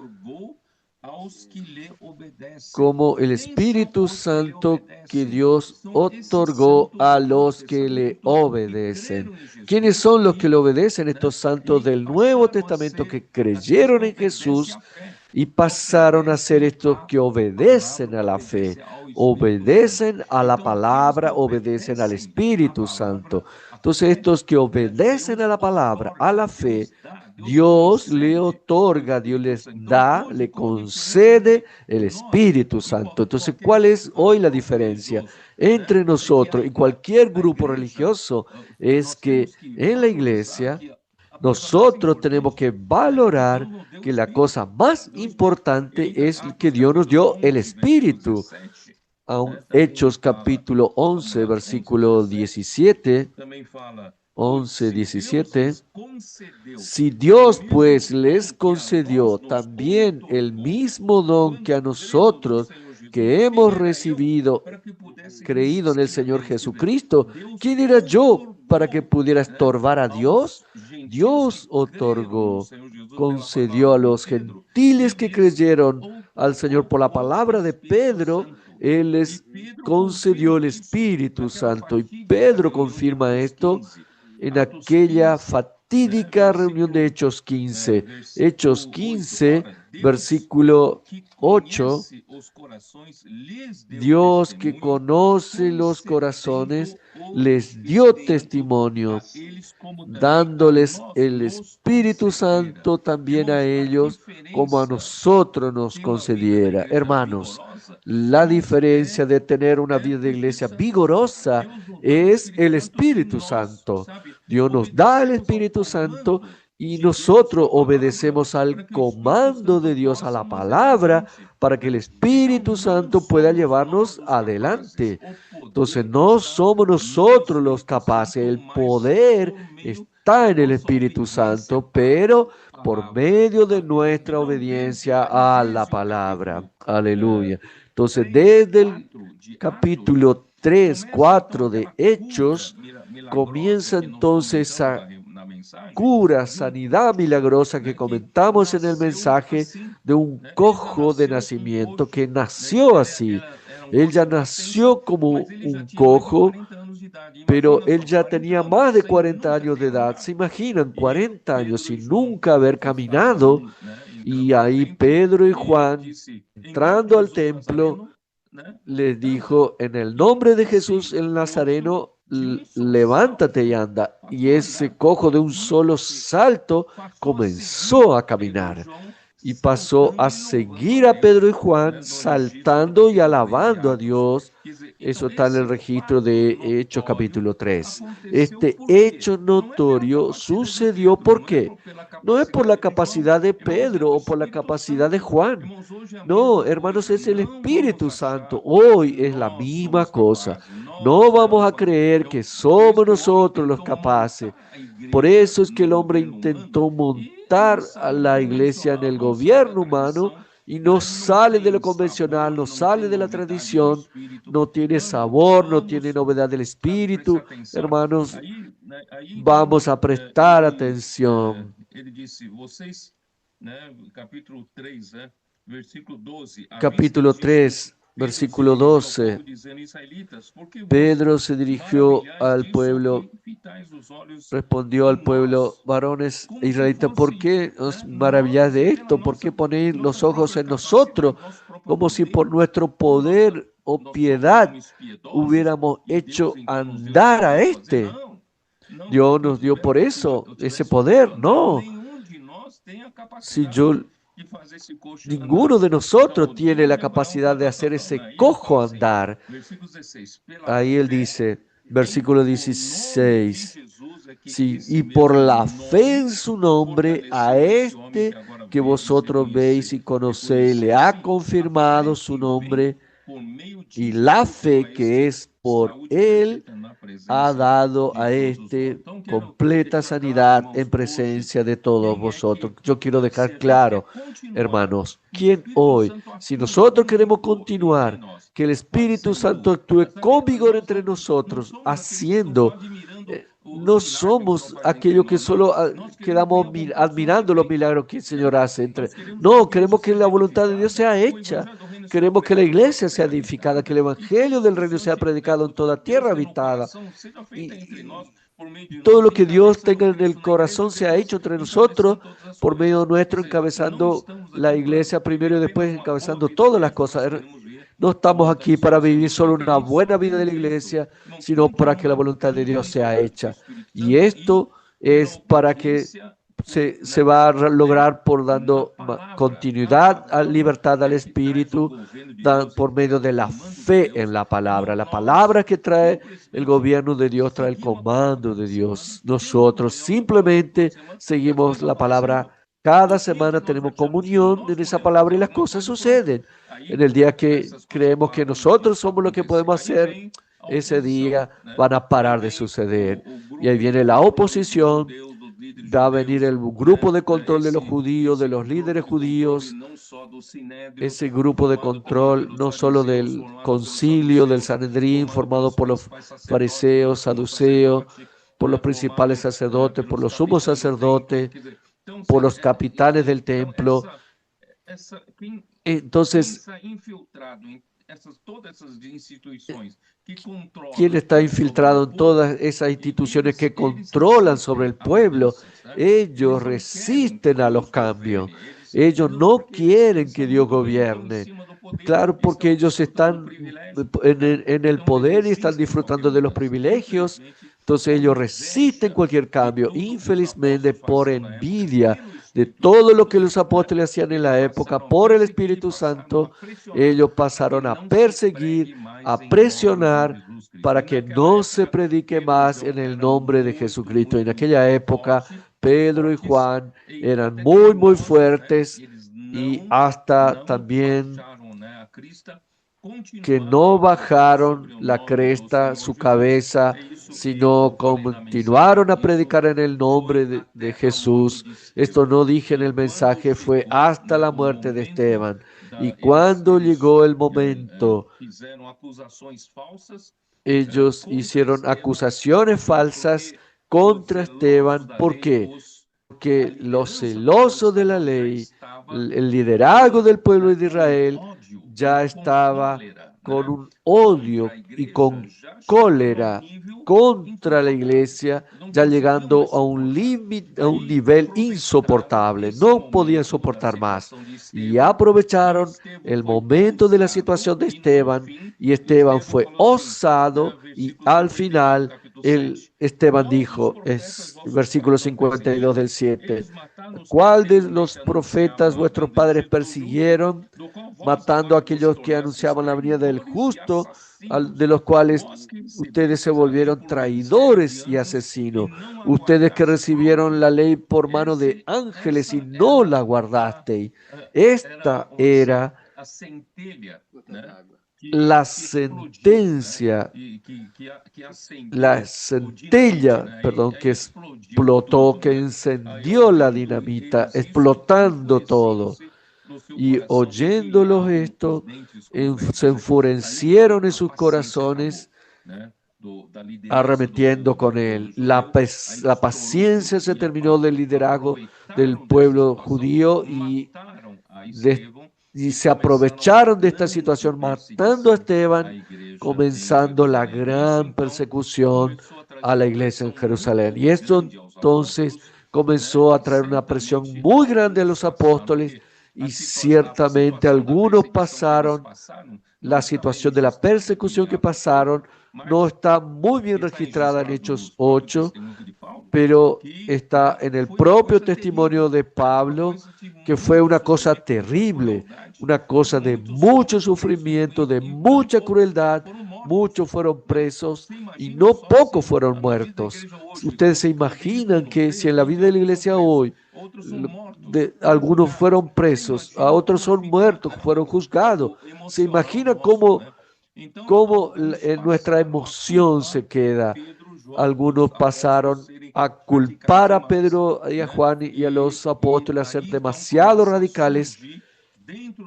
como el Espíritu Santo que Dios otorgó a los que le obedecen. ¿Quiénes son los que le obedecen? Estos santos del Nuevo Testamento que creyeron en Jesús y pasaron a ser estos que obedecen a la fe, obedecen a la palabra, obedecen al Espíritu Santo. Entonces, estos que obedecen a la palabra, a la fe, Dios le otorga, Dios les da, le concede el Espíritu Santo. Entonces, ¿cuál es hoy la diferencia entre nosotros y cualquier grupo religioso? Es que en la iglesia nosotros tenemos que valorar que la cosa más importante es que Dios nos dio el Espíritu. Hechos capítulo 11, versículo 17, 11:17. Si Dios pues les concedió también el mismo don que a nosotros, que hemos recibido, creído en el Señor Jesucristo, ¿quién era yo para que pudiera estorbar a Dios? Dios otorgó, concedió a los gentiles que creyeron al Señor por la palabra de Pedro, Él les concedió el Espíritu Santo. Y Pedro confirma esto en aquella fatídica reunión de Hechos 15. Hechos 15, versículo 8. Dios que conoce los corazones les dio testimonio, dándoles el Espíritu Santo también a ellos, como a nosotros nos concediera. Hermanos, la diferencia de tener una vida de iglesia vigorosa es el Espíritu Santo. Dios nos da el Espíritu Santo y nosotros obedecemos al comando de Dios, a la palabra, para que el Espíritu Santo pueda llevarnos adelante. Entonces, no somos nosotros los capaces, el poder está en el Espíritu Santo, pero por medio de nuestra obediencia a la palabra. Aleluya. Entonces, desde el capítulo 3, 4 de Hechos, comienza entonces esa cura, sanidad milagrosa que comentamos en el mensaje de un cojo de nacimiento que nació así. Él ya nació como un cojo, pero él ya tenía más de 40 años de edad. ¿Se imaginan? 40 años sin nunca haber caminado. Y ahí Pedro y Juan, entrando al templo, les dijo: en el nombre de Jesús el Nazareno, levántate y anda. Y ese cojo de un solo salto comenzó a caminar y pasó a seguir a Pedro y Juan, saltando y alabando a Dios. Eso está en el registro de Hechos capítulo 3. Este hecho notorio sucedió, ¿por qué? No es por la capacidad de Pedro o por la capacidad de Juan. No, hermanos, es el Espíritu Santo. Hoy es la misma cosa. No vamos a creer que somos nosotros los capaces. Por eso es que el hombre intentó montar a la iglesia en el gobierno humano y no sale de lo convencional, no sale de la tradición, no tiene sabor, no tiene novedad del Espíritu. Hermanos, vamos a prestar atención. Capítulo 3, versículo 12. Pedro se dirigió al pueblo, respondió al pueblo: varones israelitas, ¿por qué os maravilláis de esto? ¿Por qué ponéis los ojos en nosotros, como si por nuestro poder o piedad hubiéramos hecho andar a este? Dios nos dio por eso ese poder. No. Si ninguno de nosotros tiene la capacidad de hacer ese cojo andar. Ahí él dice, versículo 16, sí, y por la fe en su nombre, a este que vosotros veis y conocéis, le ha confirmado su nombre, y la fe que es por él ha dado a este completa sanidad en presencia de todos vosotros. Yo quiero dejar claro, hermanos, ¿quién hoy, si nosotros queremos continuar, que el Espíritu Santo actúe con vigor entre nosotros, haciendo, no somos aquellos que solo quedamos admirando los milagros que el Señor hace. No, queremos que la voluntad de Dios sea hecha. Queremos que la iglesia sea edificada, que el evangelio del reino sea predicado en toda tierra habitada. Y todo lo que Dios tenga en el corazón sea hecho entre nosotros, por medio nuestro, encabezando la iglesia primero y después encabezando todas las cosas. No estamos aquí para vivir solo una buena vida de la iglesia, sino para que la voluntad de Dios sea hecha. Y esto es para que se va a lograr por dando continuidad, a libertad al Espíritu, por medio de la fe en la palabra. La palabra que trae el gobierno de Dios, trae el comando de Dios. Nosotros simplemente seguimos la palabra. Cada semana tenemos comunión en esa palabra y las cosas suceden. En el día que creemos que nosotros somos lo que podemos hacer, ese día van a parar de suceder. Y ahí viene la oposición, va a venir el grupo de control de los judíos, de los líderes judíos, ese grupo de control no solo del concilio, del Sanedrín, formado por los fariseos, saduceos, por los principales sacerdotes, por los sumos sacerdotes, por los capitanes del templo. Entonces, ¿quién está infiltrado en todas esas instituciones que controlan sobre el pueblo? Ellos resisten a los cambios. Ellos no quieren que Dios gobierne. Claro, porque ellos están en el poder y están disfrutando de los privilegios. Entonces ellos resisten cualquier cambio. Infelizmente, por envidia de todo lo que los apóstoles hacían en la época, por el Espíritu Santo, ellos pasaron a perseguir, a presionar para que no se predique más en el nombre de Jesucristo. En aquella época, Pedro y Juan eran muy fuertes y hasta también que no bajaron la cresta, su cabeza, sino continuaron a predicar en el nombre de Jesús. Esto no dije en el mensaje, fue hasta la muerte de Esteban. Y cuando llegó el momento, ellos hicieron acusaciones falsas contra Esteban. ¿Por qué? Porque los celosos de la ley, el liderazgo del pueblo de Israel, ya estaba con un odio y con cólera contra la iglesia, ya llegando a un límite, a un nivel insoportable. No podían soportar más. Y aprovecharon el momento de la situación de Esteban, y Esteban fue osado, y al final Esteban dijo, es versículo 52 del 7, ¿cuál de los profetas vuestros padres persiguieron, matando a aquellos que anunciaban la venida del justo, de los cuales ustedes se volvieron traidores y asesinos? Ustedes que recibieron la ley por mano de ángeles y no la guardasteis. Esta era la sentencia, la centella, perdón, que explotó, que encendió la dinamita, explotando todo. Y oyéndolos esto, se enfurecieron en sus corazones, arremetiendo con él. La paciencia se terminó del liderazgo del pueblo judío y se aprovecharon de esta situación, matando a Esteban, comenzando la gran persecución a la iglesia en Jerusalén. Y esto entonces comenzó a traer una presión muy grande a los apóstoles, y ciertamente algunos pasaron la situación de la persecución que pasaron. No está muy bien registrada en Hechos 8, pero está en el propio testimonio de Pablo, que fue una cosa terrible, una cosa de mucho sufrimiento, de mucha crueldad. Muchos fueron presos y no pocos fueron muertos. Ustedes se imaginan que si en la vida de la iglesia hoy algunos fueron presos, a otros son muertos, fueron juzgados. ¿Se imagina cómo nuestra emoción se queda? Algunos pasaron a culpar a Pedro y a Juan y a los apóstoles, a ser demasiado radicales,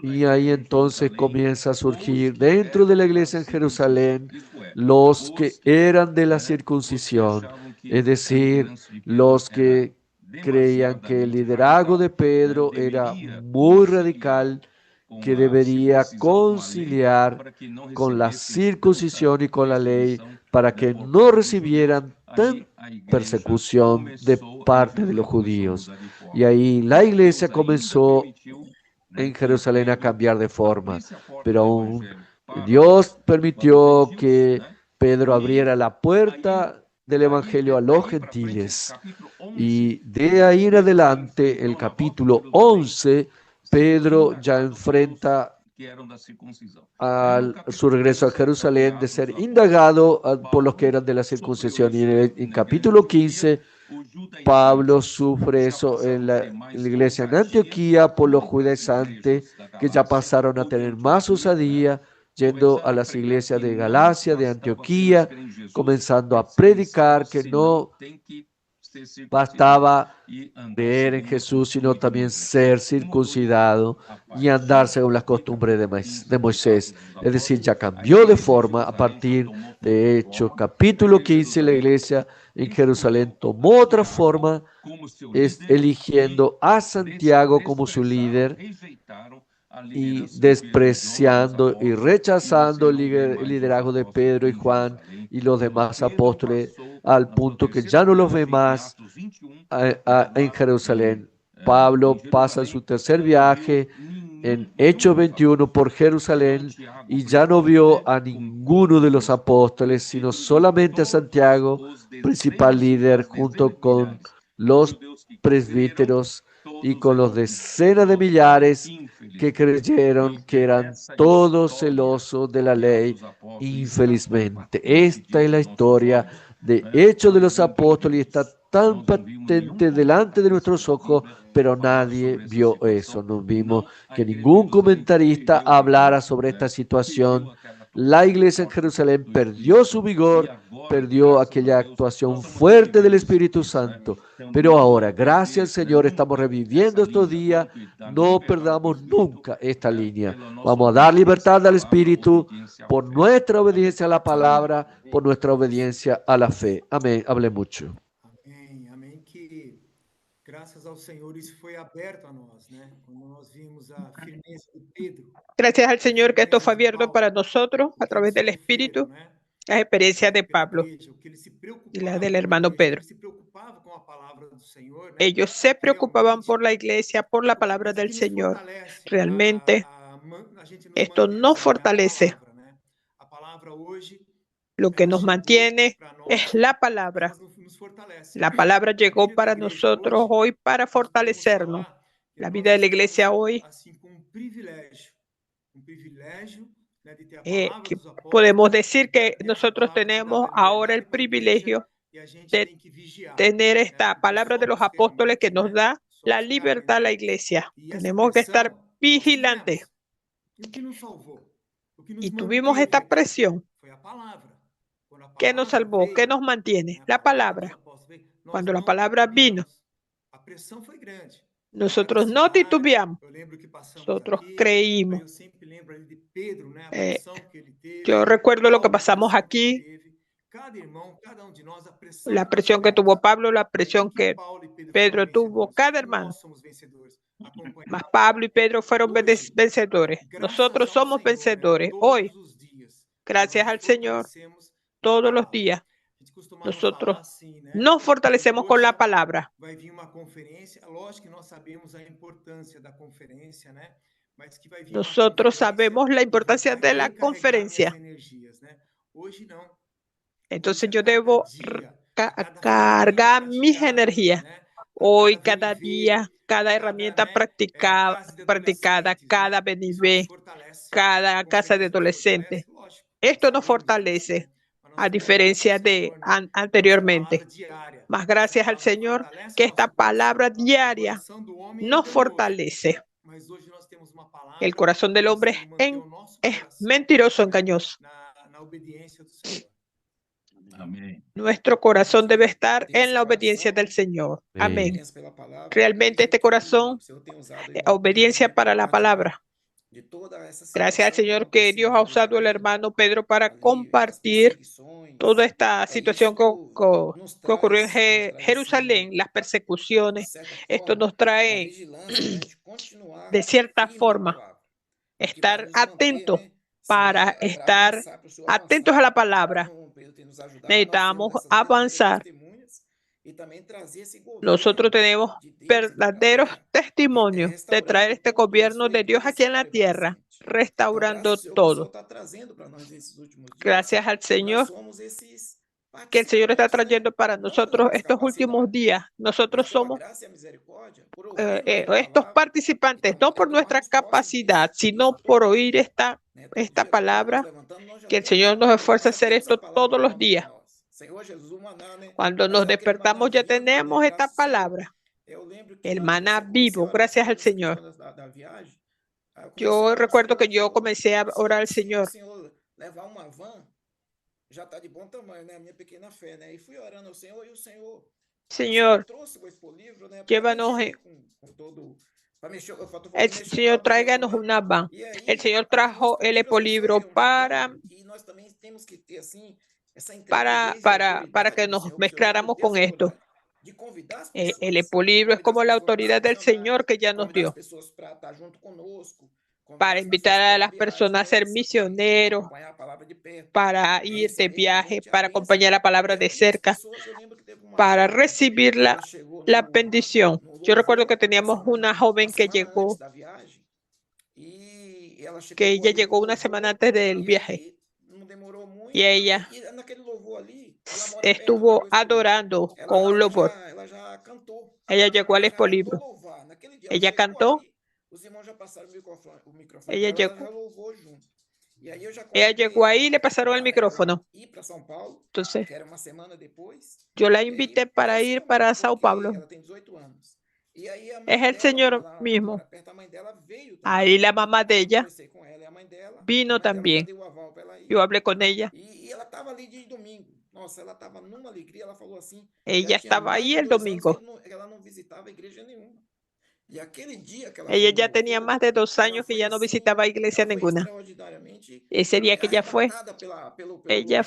y ahí entonces comienza a surgir dentro de la iglesia en Jerusalén los que eran de la circuncisión, es decir, los que creían que el liderazgo de Pedro era muy radical, que debería conciliar con la circuncisión y con la ley para que no recibieran tan persecución de parte de los judíos. Y ahí la iglesia comenzó en Jerusalén a cambiar de forma, pero aún Dios permitió que Pedro abriera la puerta del evangelio a los gentiles. Y de ahí en adelante, el capítulo 11, Pedro ya enfrenta su regreso a Jerusalén de ser indagado por los que eran de la circuncisión. Y en capítulo 15, Pablo sufre eso en la iglesia en Antioquía por los judaizantes, que ya pasaron a tener más osadía, yendo a las iglesias de Galacia, de Antioquía, comenzando a predicar que no bastaba creer en Jesús, sino también ser circuncidado y andar según las costumbres de Moisés. Es decir, ya cambió de forma a partir de Hechos, capítulo 15, la iglesia en Jerusalén tomó otra forma, eligiendo a Santiago como su líder y despreciando y rechazando el liderazgo de Pedro y Juan y los demás apóstoles, al punto que ya no los ve más en Jerusalén. Pablo pasa su tercer viaje en Hechos 21 por Jerusalén y ya no vio a ninguno de los apóstoles, sino solamente a Santiago, principal líder, junto con los presbíteros y con los decenas de millares que creyeron que eran todos celosos de la ley. Infelizmente, esta es la historia de Hechos de los Apóstoles y está tan patente delante de nuestros ojos, pero nadie vio eso. No vimos que ningún comentarista hablara sobre esta situación. La iglesia en Jerusalén perdió su vigor, perdió aquella actuación fuerte del Espíritu Santo. Pero ahora, gracias al Señor, estamos reviviendo estos días. No perdamos nunca esta línea. Vamos a dar libertad al Espíritu por nuestra obediencia a la palabra, por nuestra obediencia a la fe. Amén. Hablé mucho. Amém, amém. Que graças ao Senhor isso foi aberto a nós, né? Quando nós vimos a firmeza de Pedro. Gracias al Señor que esto fue abierto para nosotros a través del Espíritu, las experiencias de Pablo y las del hermano Pedro. Ellos se preocupaban por la iglesia, por la palabra del Señor. Realmente esto nos fortalece. Lo que nos mantiene es la palabra. La palabra llegó para nosotros hoy para fortalecernos. La vida de la iglesia hoy, que podemos decir que nosotros tenemos ahora el privilegio de tener esta palabra de los apóstoles que nos da la libertad a la iglesia. Tenemos que estar vigilantes. Y tuvimos esta presión. ¿Qué nos salvó? ¿Qué nos mantiene? La palabra. Cuando la palabra vino, nosotros no titubeamos, nosotros creímos. Yo recuerdo lo que pasamos aquí, la presión que tuvo Pablo, la presión que Pedro tuvo, cada hermano. Mas Pablo y Pedro fueron vencedores. Nosotros somos vencedores hoy, gracias al Señor, todos los días. Nosotros nos fortalecemos con la palabra. Nosotros sabemos la importancia de la conferencia. Entonces yo debo cargar mis energías. Hoy, cada día, cada herramienta practicada, cada BNB, cada casa de adolescentes. Esto nos fortalece, a diferencia de anteriormente. Mas gracias al Señor que esta palabra diaria nos fortalece. El corazón del hombre es mentiroso, engañoso. Nuestro corazón debe estar en la obediencia del Señor. Amén. Realmente este corazón, obediencia para la palabra. Gracias al Señor que Dios ha usado al hermano Pedro para compartir toda esta situación que ocurrió en Jerusalén, las persecuciones. Esto nos trae, de cierta forma, estar atentos para estar atentos a la palabra. Necesitamos avanzar. Nosotros tenemos verdaderos testimonios de traer este gobierno de Dios aquí en la tierra, restaurando todo. Gracias al Señor, que el Señor está trayendo para nosotros estos últimos días. Nosotros somos estos participantes, no por nuestra capacidad, sino por oír esta palabra, que el Señor nos esfuerza a hacer esto todos los días. Cuando nos despertamos ya tenemos esta palabra, el maná vivo, gracias al Señor. Yo recuerdo que yo comencé a orar al Señor. Señor, llévanos, el Señor tráiganos una van. El Señor trajo el Epolibro para que nos mezcláramos con esto. El Epolibro es como la autoridad del Señor que ya nos dio para invitar a las personas a ser misioneros, para ir de viaje, para acompañar la palabra de cerca, para recibir la bendición. Yo recuerdo que teníamos una joven que llegó, que ella llegó una semana antes del viaje y ella estuvo adorando con un louvor. Ella llegó al Epolibro. Ella cantó. Ella llegó ahí y le pasaron el micrófono. Entonces, yo la invité para ir para Sao Paulo. Es el Señor mismo. Ahí la mamá de ella vino también. Yo hablé con ella. Ella estaba ahí el domingo. Ella ya tenía más de 2 años que ya no visitaba iglesia ninguna. Ese día que ella fue, ella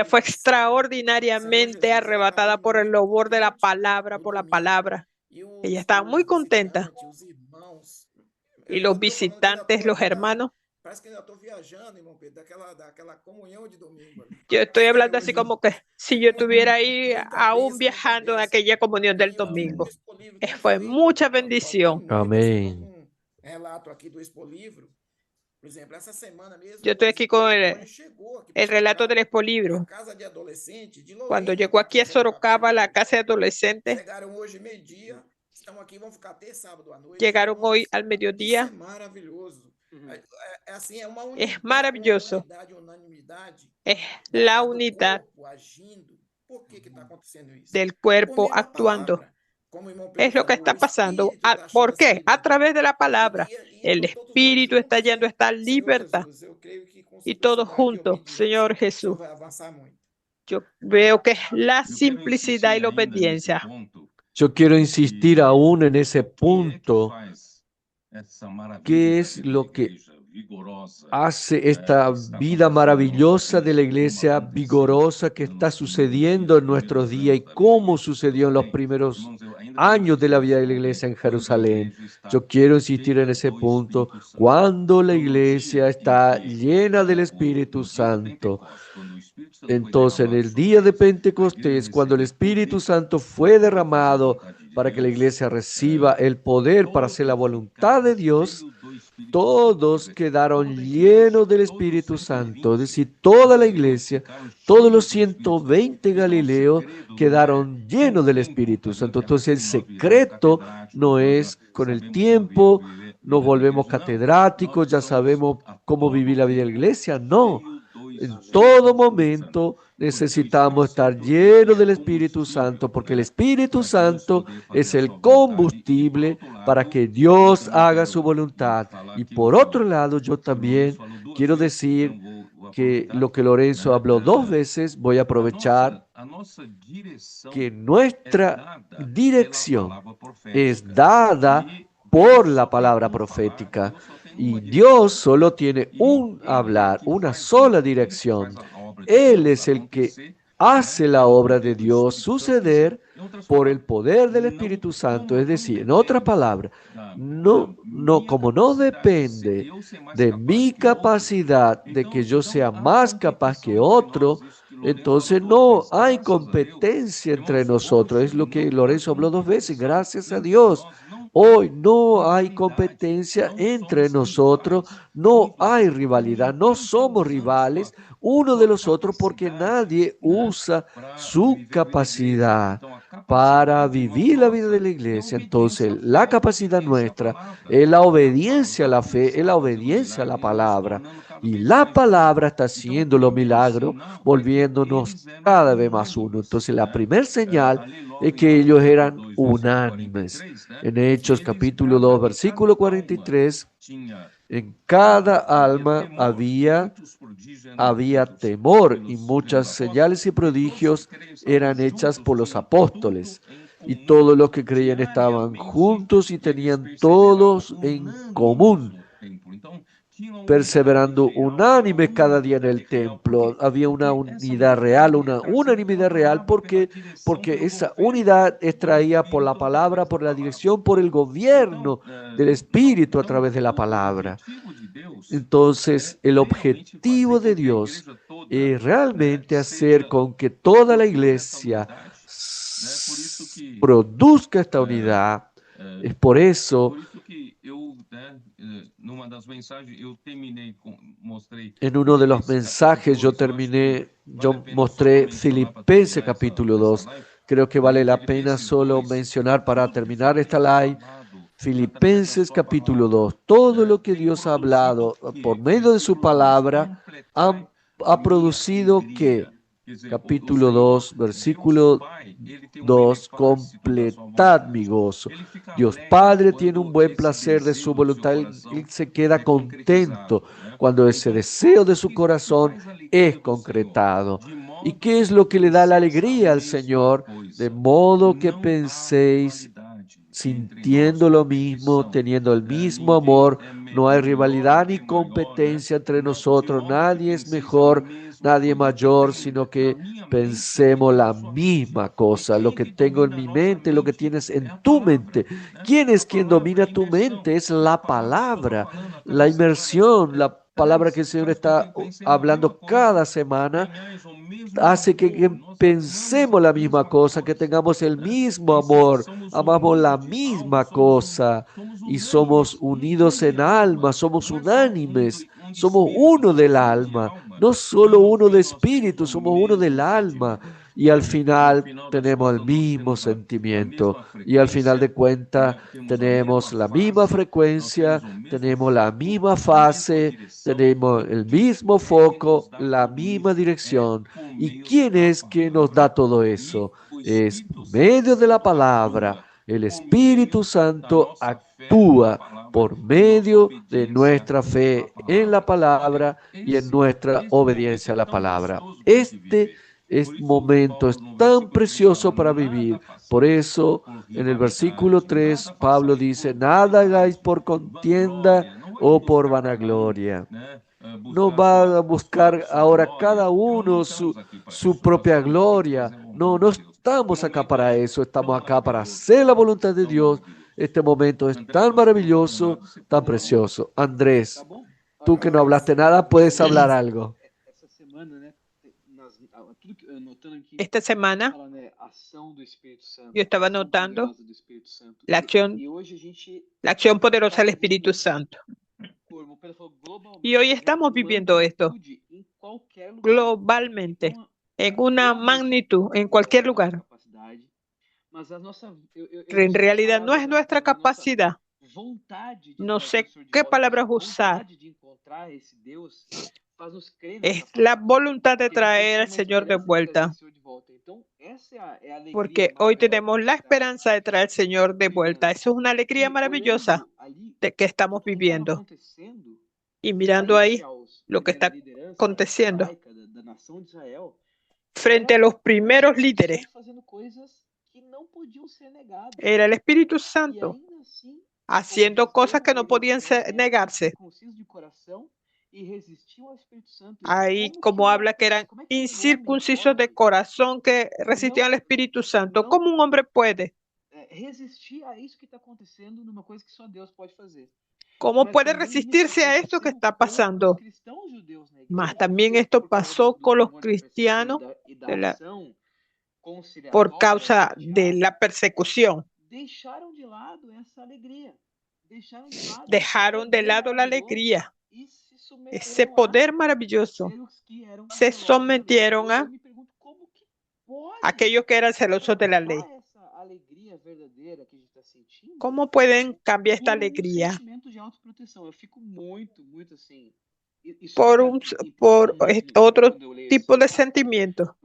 fue extraordinariamente arrebatada por el louvor de la palabra, por la palabra. Ella estaba muy contenta. Y los visitantes, los hermanos, yo estoy hablando así como que si yo estuviera ahí aún viajando en aquella comunión del domingo. Fue mucha bendición. Amén. Yo estoy aquí con el relato del Epolibro. Cuando llegó aquí a Sorocaba, la casa de adolescentes, llegaron hoy al mediodía. Es maravilloso. Es la unidad del cuerpo actuando. Es lo que está pasando. ¿Por qué? A través de la palabra. El Espíritu está yendo a esta libertad. Y todos juntos, Señor Jesús. Yo veo que es la simplicidad y la obediencia. Yo quiero insistir aún en ese punto. ¿Qué es lo que hace esta vida maravillosa de la iglesia vigorosa que está sucediendo en nuestros días y cómo sucedió en los primeros años de la vida de la iglesia en Jerusalén? Yo quiero insistir en ese punto. Cuando la iglesia está llena del Espíritu Santo, entonces en el día de Pentecostés, cuando el Espíritu Santo fue derramado para que la iglesia reciba el poder para hacer la voluntad de Dios, todos quedaron llenos del Espíritu Santo. Es decir, toda la iglesia, todos los 120 Galileos quedaron llenos del Espíritu Santo. Entonces el secreto no es con el tiempo, nos volvemos catedráticos, ya sabemos cómo vivir la vida de la iglesia. No. En todo momento necesitamos estar llenos del Espíritu Santo, porque el Espíritu Santo es el combustible para que Dios haga su voluntad. Y por otro lado, yo también quiero decir que lo que Lorenzo habló 2 veces, voy a aprovechar que nuestra dirección es dada por la palabra profética. Y Dios solo tiene un hablar, una sola dirección. Él es el que hace la obra de Dios suceder por el poder del Espíritu Santo. Es decir, en otra palabra, como no depende de mi capacidad, de que yo sea más capaz que otro, entonces no hay competencia entre nosotros. Es lo que Lorenzo habló 2 veces. Gracias a Dios. Hoy no hay competencia entre nosotros, No hay rivalidad, no somos rivales uno de los otros porque nadie usa su capacidad para vivir la vida de la iglesia. Entonces, la capacidad nuestra es la obediencia a la fe, es la obediencia a la palabra. Y la palabra está haciendo los milagros, volviéndonos cada vez más uno. Entonces, la primera señal es que ellos eran unánimes. En Hechos capítulo 2, versículo 43, en cada alma había temor y muchas señales y prodigios eran hechas por los apóstoles. Y todos los que creían estaban juntos y tenían todos en común, perseverando unánime cada día en el templo. Había una unidad real, una unanimidad real, porque esa unidad es traída por la palabra, por la dirección, por el gobierno del Espíritu a través de la palabra. Entonces, el objetivo de Dios es realmente hacer con que toda la iglesia produzca esta unidad. Es por eso en uno de los mensajes yo mostré Filipenses capítulo 2. Creo que vale la pena solo mencionar para terminar esta live. Filipenses capítulo 2. Todo lo que Dios ha hablado por medio de su palabra ha producido que, capítulo 2, versículo 2, completad mi gozo. Dios Padre tiene un buen placer de su voluntad. Él se queda contento cuando ese deseo de su corazón es concretado. ¿Y qué es lo que le da la alegría al Señor? De modo que penséis sintiendo lo mismo, teniendo el mismo amor. No hay rivalidad ni competencia entre nosotros. Nadie es mejor, nadie mayor, sino que pensemos la misma cosa. Lo que tengo en mi mente, lo que tienes en tu mente. ¿Quién es quien domina tu mente? Es la palabra, la inmersión, la palabra que el Señor está hablando cada semana. Hace que pensemos la misma cosa, que tengamos el mismo amor, amamos la misma cosa y somos unidos en alma, somos unánimes, somos uno del alma, no solo uno de espíritu, somos uno del alma. Y al final tenemos el mismo sentimiento y al final de cuentas tenemos la misma frecuencia, tenemos la misma fase, tenemos el mismo foco, la misma dirección. ¿Y quién es que nos da todo eso? Es por medio de la palabra. El Espíritu Santo actúa por medio de nuestra fe en la palabra y en nuestra obediencia a la palabra. Este momento es tan precioso para vivir. Por eso, en el versículo 3, Pablo dice, nada hagáis por contienda o por vanagloria. No va a buscar ahora cada uno su propia gloria. No, no estamos acá para eso. Estamos acá para hacer la voluntad de Dios. Este momento es tan maravilloso, tan precioso. Andrés, tú que no hablaste nada, puedes hablar algo. Esta semana yo estaba notando la acción poderosa del Espíritu Santo. Y hoy estamos viviendo esto globalmente, en una magnitud, en cualquier lugar. En realidad no es nuestra capacidad. No sé qué palabras usar. Es la voluntad de traer al Señor de vuelta. Porque hoy tenemos la esperanza de traer al Señor de vuelta. Eso es una alegría maravillosa de que estamos viviendo. Y mirando ahí lo que está aconteciendo frente a los primeros líderes, era el Espíritu Santo haciendo cosas que no podían negarse. Ahí como habla que eran incircuncisos de corazón que resistían al Espíritu Santo. ¿Cómo un hombre puede? ¿Cómo puede resistirse a esto que está pasando? Mas también esto pasó con los cristianos por causa de la persecución. Dejaron de lado la alegría. ese poder maravilloso, se sometieron a aquellos que eran celosos de la ley. ¿Cómo pueden cambiar esta alegría? Por otro tipo de sentimiento.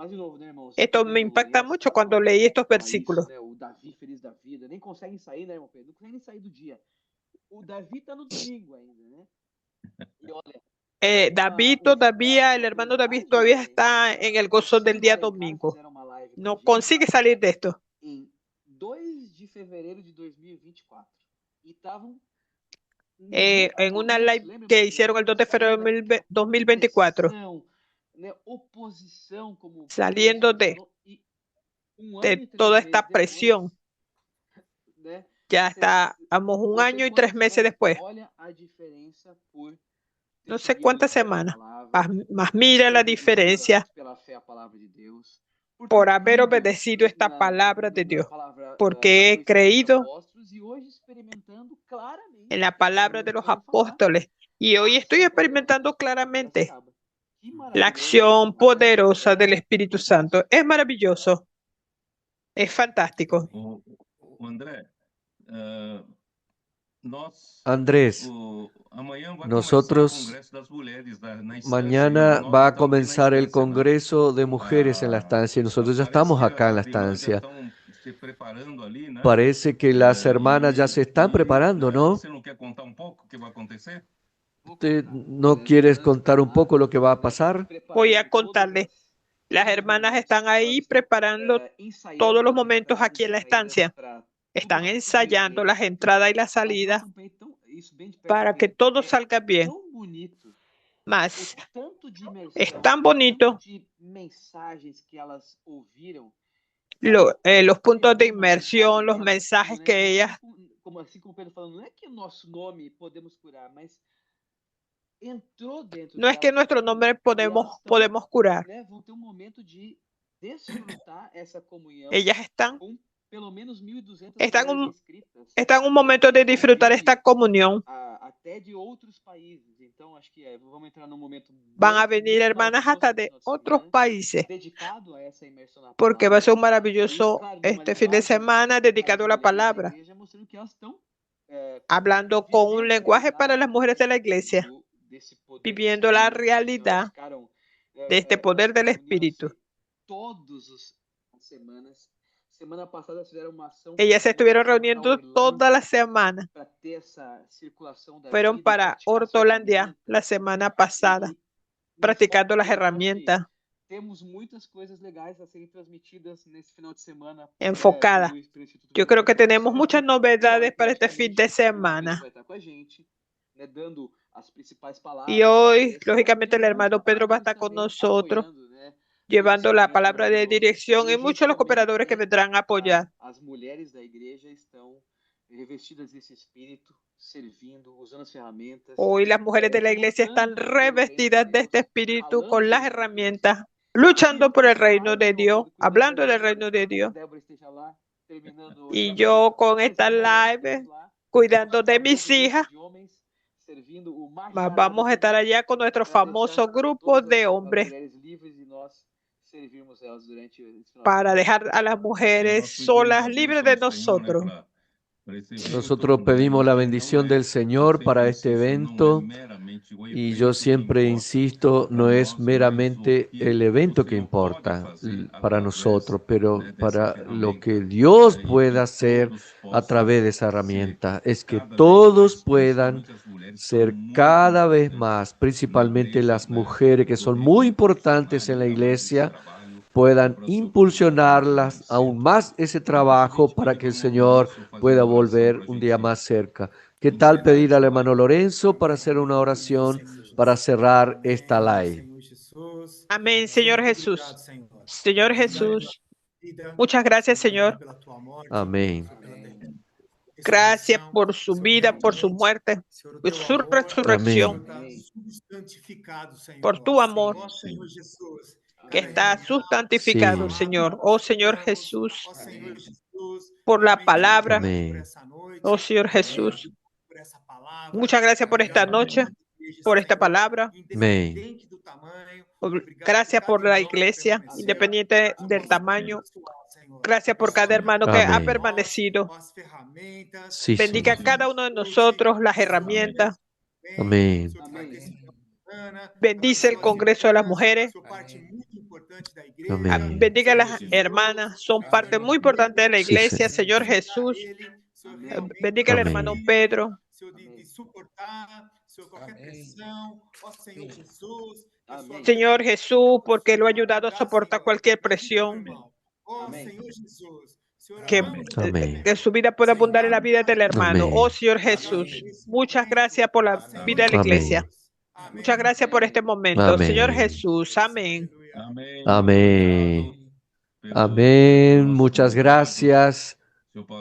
Esto me impacta mucho cuando leí estos versículos. David todavía, el hermano David todavía está en el gozo del día domingo. No consigue salir de esto. En una live que hicieron el 2 de febrero de 2024, saliendo de toda esta presión. Ya estamos 1 año y 3 meses después. No sé cuántas semanas, mas mira la diferencia por haber obedecido esta palabra de Dios, porque he creído en la palabra de los apóstoles y hoy estoy experimentando claramente la acción poderosa del Espíritu Santo. Es maravilloso, es fantástico. Andrés, nosotros mañana va a comenzar el Congreso de Mujeres en la estancia y nosotros ya estamos acá en la estancia. Parece que las hermanas ya se están preparando, ¿no? ¿Usted no quieres contar un poco lo que va a pasar? Voy a contarle. Las hermanas están ahí preparando todos los momentos aquí en la estancia. Están ensayando las entradas y las salidas para que todo salga bien. Mas es tan bonito los puntos de inmersión, los mensajes que ellas... No es que nuestro nombre podemos curar. Ellas están en un momento de disfrutar esta comunión. Van a venir hermanas hasta de otros países, porque va a ser un maravilloso este fin de semana dedicado a la palabra, hablando con un lenguaje para las mujeres de la iglesia, viviendo la realidad de este poder del Espíritu. Ellas se estuvieron reuniendo toda la semana. Fueron para Hortolandia la semana pasada, practicando las herramientas enfocadas. Yo creo que tenemos muchas novedades para este fin de semana. Y hoy, lógicamente, el hermano Pedro va a estar con nosotros, llevando la palabra de dirección y muchos de los cooperadores que vendrán a apoyar. Hoy las mujeres de la iglesia están revestidas de este espíritu con las herramientas, luchando por el reino de Dios, hablando del reino de Dios. Y yo con esta live, cuidando de mis hijas, vamos a estar allá con nuestro famoso grupo de hombres para dejar a las mujeres solas, libres de nosotros. Nosotros pedimos la bendición del Señor para este evento y yo siempre insisto, no es meramente el evento que importa para nosotros, pero para lo que Dios pueda hacer a través de esa herramienta, es que todos puedan ser cada vez más, principalmente las mujeres que son muy importantes en la iglesia, puedan impulsionarlas aún más ese trabajo para que el Señor pueda volver un día más cerca. ¿Qué tal pedir al hermano Lorenzo para hacer una oración para cerrar esta live? Amén, Señor Jesús. Señor Jesús, muchas gracias, Señor. Amén. Gracias por su vida, por su muerte, por su resurrección, por tu amor, que está sustantificado, Sí. Señor. Oh, Señor Jesús, por la palabra. Amén. Oh, Señor Jesús, muchas gracias por esta noche. por esta palabra. Amén. Gracias por la iglesia, independiente del tamaño. Gracias por cada hermano que ha Amén. permanecido. Sí, Bendiga a Señor. cada uno de nosotros las herramientas. Amén. Bendice el Congreso de las Mujeres. Amén. Bendiga a las hermanas. Son parte muy importante de la Sí, iglesia, Señor. Señor Jesús. Bendiga al Amén. hermano Pedro. Señor Jesús, porque lo ha ayudado a soportar cualquier presión. Que Amén. su vida pueda abundar en la vida del hermano. Amén. Oh Señor Jesús, muchas gracias por la vida de la iglesia. Muchas gracias por este momento. Amén. Señor Jesús, amén. Amén. Amén. Muchas gracias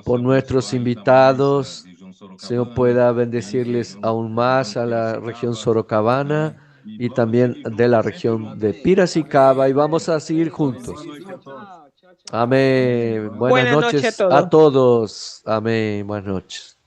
por nuestros invitados. Señor pueda bendecirles aún más a la región Sorocabana y también de la región de Piracicaba, y vamos a seguir juntos. Amén. Buenas Buenas noches a noches todos. a todos. Amén. Buenas noches.